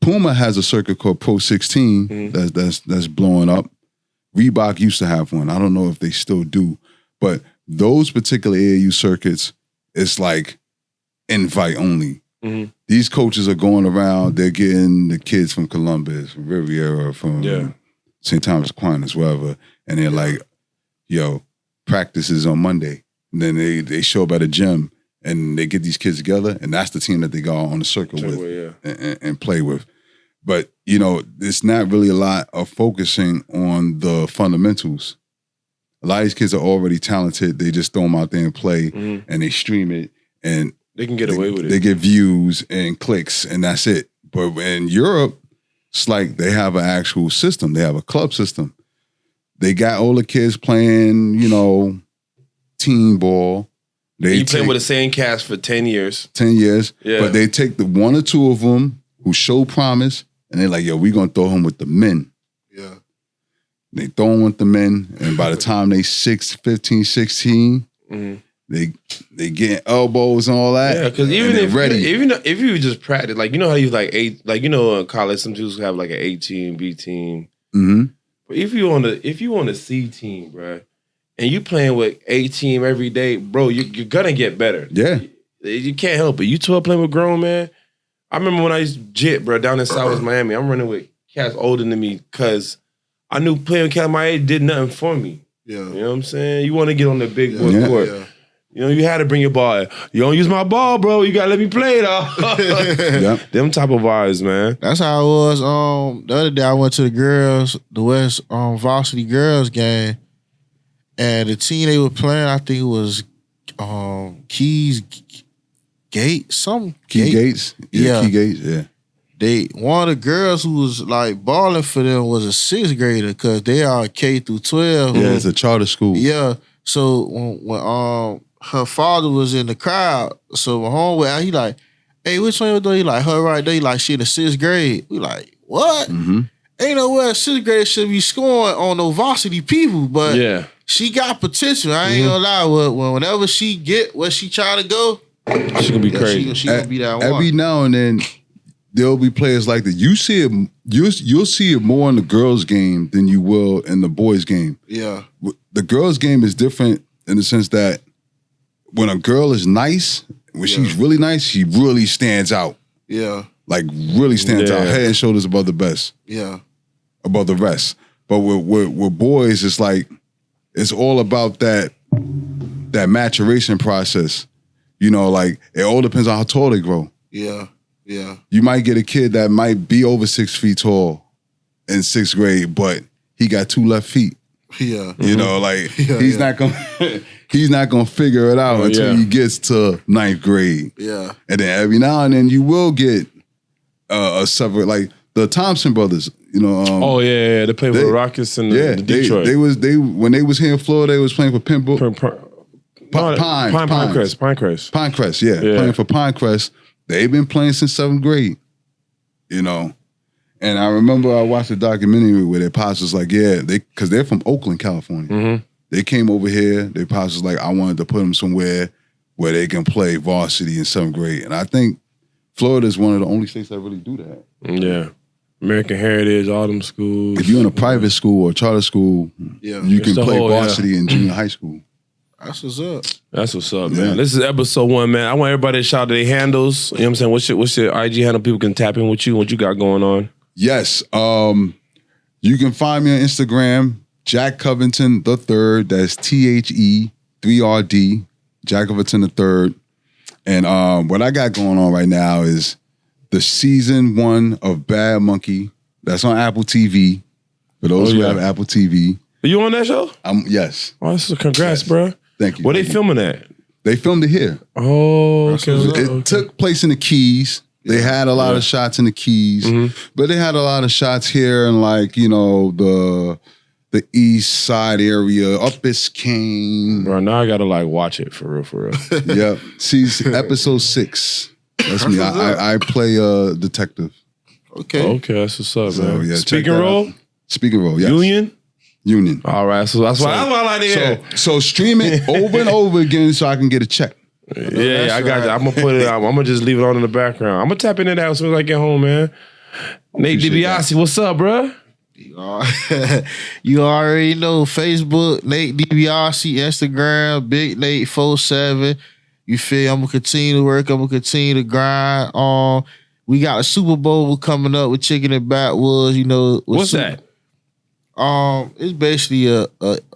Speaker 2: Puma has a circuit called Pro 16 that's blowing up. Reebok used to have one. I don't know if they still do, but those particular AAU circuits, it's like invite only. These coaches are going around. They're getting the kids from Columbus, from Riviera, from St. Thomas Aquinas, wherever, and they're like, "Yo, practice is on Monday." And then they show up at a gym and they get these kids together, and that's the team that they go on the circle with and play with. But it's not really a lot of focusing on the fundamentals. A lot of these kids are already talented. They just throw them out there and play, and they stream it, and
Speaker 1: they can get away with it.
Speaker 2: They get views and clicks, and that's it. But in Europe, it's like they have an actual system. They have a club system. They got all the kids playing, team ball.
Speaker 1: You play with the same cast for 10 years.
Speaker 2: 10 years. Yeah. But they take the one or two of them who show promise, and they're like, yo, we're going to throw him with the men.
Speaker 3: Yeah.
Speaker 2: They throw him with the men, and by the time they 15, 16, they get elbows and all that.
Speaker 1: Yeah, because even if you just practice, like, how you in college, some dudes have like an A team, B team. But if you on the C team, bro, and you playing with A team every day, bro, you're gonna get better.
Speaker 2: Yeah.
Speaker 1: You can't help it. You 12 playing with grown man. I remember when I used to jit, bro, down in Southwest Miami. I'm running with cats older than me because I knew playing with cats my age did nothing for me.
Speaker 3: Yeah.
Speaker 1: You know what I'm saying? You want to get on the big boy court. Yeah. You had to bring your ball. You don't use my ball, bro. You gotta let me play though. Them type of vibes, man.
Speaker 3: That's how it was. The other day I went to the West varsity girls game, and the team they were playing, I think it was Keys Gates,
Speaker 2: Key Gates.
Speaker 3: Yeah.
Speaker 2: Key Gates, yeah.
Speaker 3: One of the girls who was like balling for them was a 6th grader because they are K through 12.
Speaker 2: Yeah, it's a charter school.
Speaker 3: Yeah. So when her father was in the crowd, so my homeboy, he like, hey, which one you doing? He like, her right there. He like, she in the 6th grade. We like, what? Ain't no way 6th grade should be scoring on no varsity people, but
Speaker 1: Yeah.
Speaker 3: she got potential. I ain't gonna lie. Whenever she get where she trying to go,
Speaker 1: She gonna be crazy.
Speaker 3: She gonna be that one.
Speaker 2: Every now and then, there'll be players like that. You see it. You'll see it more in the girls' game than you will in the boys' game.
Speaker 3: Yeah.
Speaker 2: The girls' game is different in the sense that when a girl is nice, when she's really nice, she really stands out.
Speaker 3: Yeah.
Speaker 2: Like really stands out, head and shoulders above the best.
Speaker 3: Yeah.
Speaker 2: Above the rest. But with boys, it's like it's all about that maturation process. You know, like it all depends on how tall they grow.
Speaker 3: Yeah. Yeah.
Speaker 2: You might get a kid that might be over 6 feet tall in 6th grade, but he got 2 left feet.
Speaker 3: Yeah.
Speaker 2: You know, like he's not gonna figure it out until he gets to 9th grade.
Speaker 3: Yeah.
Speaker 2: And then every now and then you will get a separate, like the Thompson brothers. You know.
Speaker 1: They played for the Rockets and the Detroit.
Speaker 2: They when they was here in Florida, they was playing for
Speaker 1: Pinecrest.
Speaker 2: Pinecrest, yeah, playing for Pinecrest. They've been playing since 7th grade. You know. And I remember I watched a documentary where their pops was like, because they're from Oakland, California. They came over here. Their pops was like, I wanted to put them somewhere where they can play varsity in 7th grade. And I think Florida is one of the only states that really do that.
Speaker 1: Yeah. American Heritage, all them schools.
Speaker 2: If you're in a private school or charter school, you can play varsity in junior high school.
Speaker 3: That's what's up.
Speaker 1: That's what's up, man. This is episode 1, man. I want everybody to shout out their handles. You know what I'm saying? What's your IG handle? People can tap in with you. What you got going on?
Speaker 2: Yes. You can find me on Instagram, Jack Covington III. That's THE3RD, Jack Covington III. And what I got going on right now is the season 1 of Bad Monkey. That's on Apple TV. For those who have Apple TV.
Speaker 1: Are you on that show?
Speaker 2: Yes.
Speaker 1: Oh, so congrats, bro.
Speaker 2: Thank you.
Speaker 1: Where they filming at?
Speaker 2: They filmed it here.
Speaker 1: Oh, okay.
Speaker 2: It took place in the Keys. They had a lot of shots in the Keys, but they had a lot of shots here in like, you know, the East Side area, up Biscayne.
Speaker 1: Bro, now I gotta like watch it for real.
Speaker 2: Yep. See, episode 6. That's me. I play a detective.
Speaker 3: Okay,
Speaker 1: that's what's up, man.
Speaker 2: Yeah,
Speaker 1: Speaking role?
Speaker 2: Speaking role, yes. Union.
Speaker 1: All right, so that's why I like to hear.
Speaker 2: So stream it over and over again so I can get a check.
Speaker 1: Yeah, I got you. I'm gonna put it out. I'm gonna just leave it on in the background. I'm gonna tap into that as soon as I get home, man. Nate DiBiase, what's up, bro?
Speaker 3: You already know Facebook, Nate DiBiase, Instagram, Big Nate 47. You feel? I'm gonna continue to work. I'm gonna continue to grind. We got a Super Bowl coming up with Chicken and Backwoods. You know
Speaker 1: what's that?
Speaker 3: It's basically a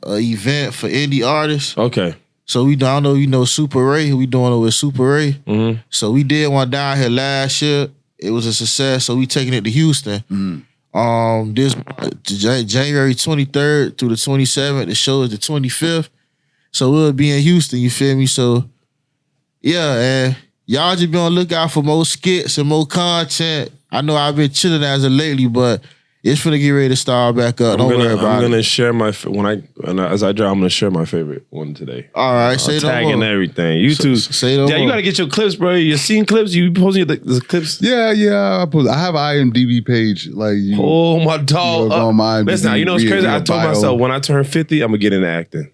Speaker 3: event for indie artists.
Speaker 1: Okay.
Speaker 3: So I don't know, you know, Super Ray. We doing it with Super Ray.
Speaker 1: Mm-hmm.
Speaker 3: So we did one down here last year. It was a success. So we taking it to Houston. This January 23rd through the 27th. The show is the 25th. So we'll be in Houston. You feel me? So yeah, and y'all just be on the lookout for more skits and more content. I know I've been chilling as of lately, but it's finna get ready to start back up. Don't worry about it.
Speaker 1: I'm gonna share my as I drive. I'm gonna share my favorite one today.
Speaker 3: All right, say no more.
Speaker 1: Tagging everything. You too.
Speaker 3: Say no more.
Speaker 1: Yeah, you gotta get your clips, bro. You seen clips? You posting the clips?
Speaker 2: Yeah. I have an IMDb page. Like you.
Speaker 1: Oh my dog.
Speaker 2: On my
Speaker 1: listen, you know what's crazy? I told myself when I turn 50, I'm gonna get into acting.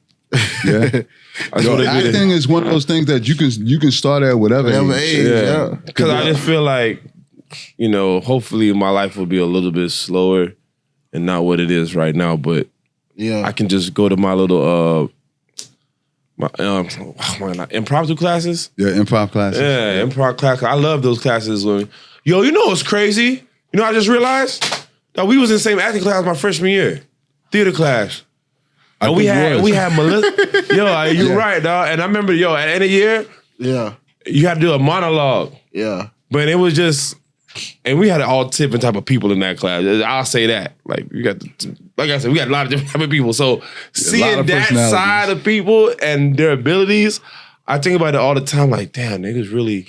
Speaker 2: Yeah. Acting is one of those things that you can start at whatever age.
Speaker 1: Yeah. Because I just feel like, you know, hopefully my life will be a little bit slower and not what it is right now. But I can just go to my little impromptu classes.
Speaker 2: Yeah, improv classes.
Speaker 1: Yeah, improv classes. I love those classes. Yo, you know what's crazy? You know, I just realized that we was in the same acting class my freshman year, theater class. And we had Melissa. You're right, dog. And I remember, at the end of the year, you had to do a monologue.
Speaker 3: Yeah.
Speaker 1: But it was just, and we had all different type of people in that class. I'll say that. Like I said, we got a lot of different type of people. So seeing that side of people and their abilities, I think about it all the time. Like, damn, niggas really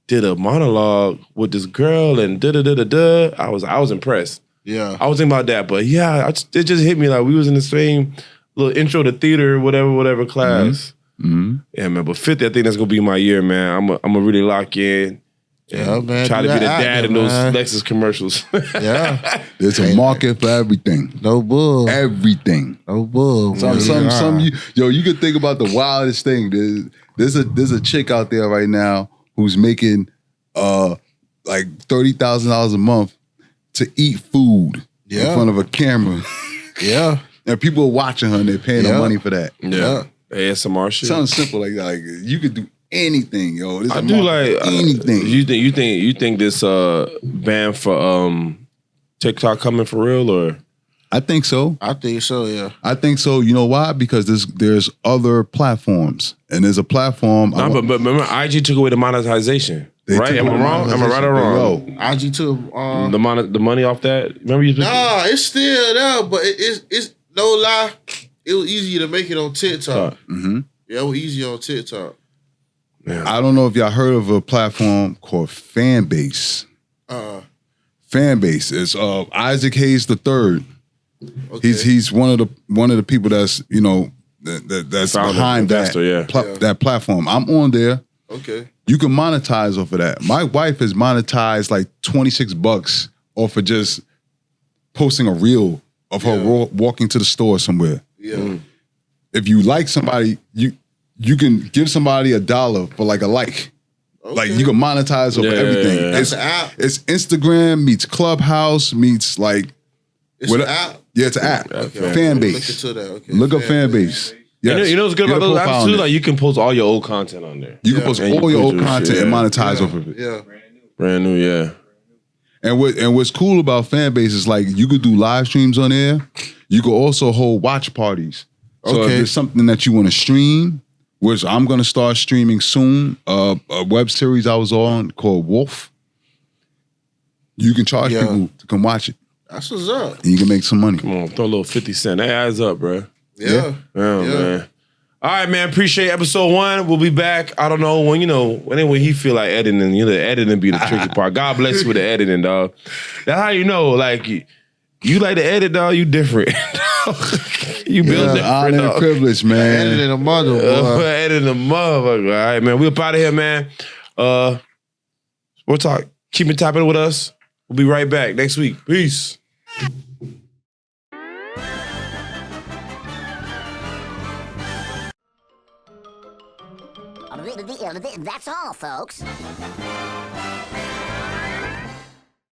Speaker 1: did a monologue with this girl and da-da-da-da-da. I was impressed.
Speaker 3: Yeah.
Speaker 1: I was thinking about that. But yeah, it just hit me like we was in the same little intro to theater, whatever class. Yeah, man. But 50, I think that's gonna be my year, man. I'm gonna really lock in
Speaker 3: Yeah, man.
Speaker 1: Try to
Speaker 3: do
Speaker 1: be the
Speaker 3: that
Speaker 1: dad
Speaker 3: acting,
Speaker 1: in those
Speaker 3: man.
Speaker 1: Lexus commercials.
Speaker 3: Yeah.
Speaker 2: There's a market for everything.
Speaker 3: No bull.
Speaker 2: Everything.
Speaker 3: No bull.
Speaker 2: You could think about the wildest thing. There's a chick out there right now who's making like $30,000 a month to eat food in front of a camera.
Speaker 3: Yeah.
Speaker 2: And people are watching her and they're paying her money for that.
Speaker 1: Yeah. ASMR shit.
Speaker 2: Something simple like that. Like you could do anything, yo.
Speaker 1: I do like
Speaker 2: anything.
Speaker 1: You think this ban for TikTok coming for real or?
Speaker 2: I think so.
Speaker 3: I think so, yeah.
Speaker 2: I think so. You know why? Because there's other platforms, and there's a platform.
Speaker 1: No, but remember, IG took away the monetization. Right? Am I wrong? Am I right or wrong?
Speaker 2: Yo,
Speaker 3: IG took
Speaker 1: the money off that. Remember you?
Speaker 3: Nah, it's still there, but it's no lie. It was easier to make it on TikTok.
Speaker 2: mm-hmm.
Speaker 3: Yeah, it was easier on TikTok.
Speaker 1: Yeah.
Speaker 2: I don't know if y'all heard of a platform called Fanbase. Fanbase is Isaac Hayes III.
Speaker 3: Okay.
Speaker 2: He's one of the people that's that's behind that platform. I'm on there.
Speaker 3: Okay.
Speaker 2: You can monetize off of that. My wife has monetized like $26 off of just posting a reel of her walking to the store somewhere.
Speaker 3: Yeah.
Speaker 2: If you like somebody, you can give somebody $1 for like a like.
Speaker 3: Okay.
Speaker 2: Like you can monetize over everything.
Speaker 1: Yeah.
Speaker 3: That's an app.
Speaker 2: It's Instagram meets Clubhouse meets like
Speaker 3: It's an app.
Speaker 2: Yeah, it's an app.
Speaker 3: Okay.
Speaker 2: Fanbase.
Speaker 3: Look into that. Okay.
Speaker 2: Look up Fanbase. Yes.
Speaker 1: You know what's good
Speaker 2: Get
Speaker 1: about
Speaker 2: a
Speaker 1: those
Speaker 2: profile
Speaker 1: apps
Speaker 2: on
Speaker 1: too?
Speaker 2: it.
Speaker 1: Like you can post all your old content on there.
Speaker 2: You can post
Speaker 1: And
Speaker 2: all
Speaker 1: you
Speaker 2: your
Speaker 1: can
Speaker 2: old
Speaker 1: do
Speaker 2: content
Speaker 1: shit,
Speaker 2: and
Speaker 1: yeah.
Speaker 2: monetize off of it.
Speaker 3: Yeah.
Speaker 1: Brand new, yeah.
Speaker 2: And what's cool about Fanbase is like you could do live streams on there. You could also hold watch parties. So if
Speaker 3: Okay.
Speaker 2: there's something that you want to stream, which I'm gonna start streaming soon, a web series I was on called Wolf. You can charge people to come watch it.
Speaker 3: That's what's up.
Speaker 2: And you can make some money.
Speaker 1: Come on, throw a little 50 cent. That adds up, bro.
Speaker 3: Yeah.
Speaker 1: Man. All right, man. Appreciate episode 1. We'll be back. I don't know when he feel like editing. The editing be the tricky part. God bless you with the editing, dog. That's how you know, like you like to edit, dog. You different. You build different,
Speaker 2: honor and
Speaker 1: dog.
Speaker 2: privilege, man.
Speaker 3: Editing a mother, boy.
Speaker 1: Editing the motherfucker. All right, man. We're up out of here, man. We'll talk. Keep it tapping with us. We'll be right back next week. Peace.
Speaker 5: That's all, folks.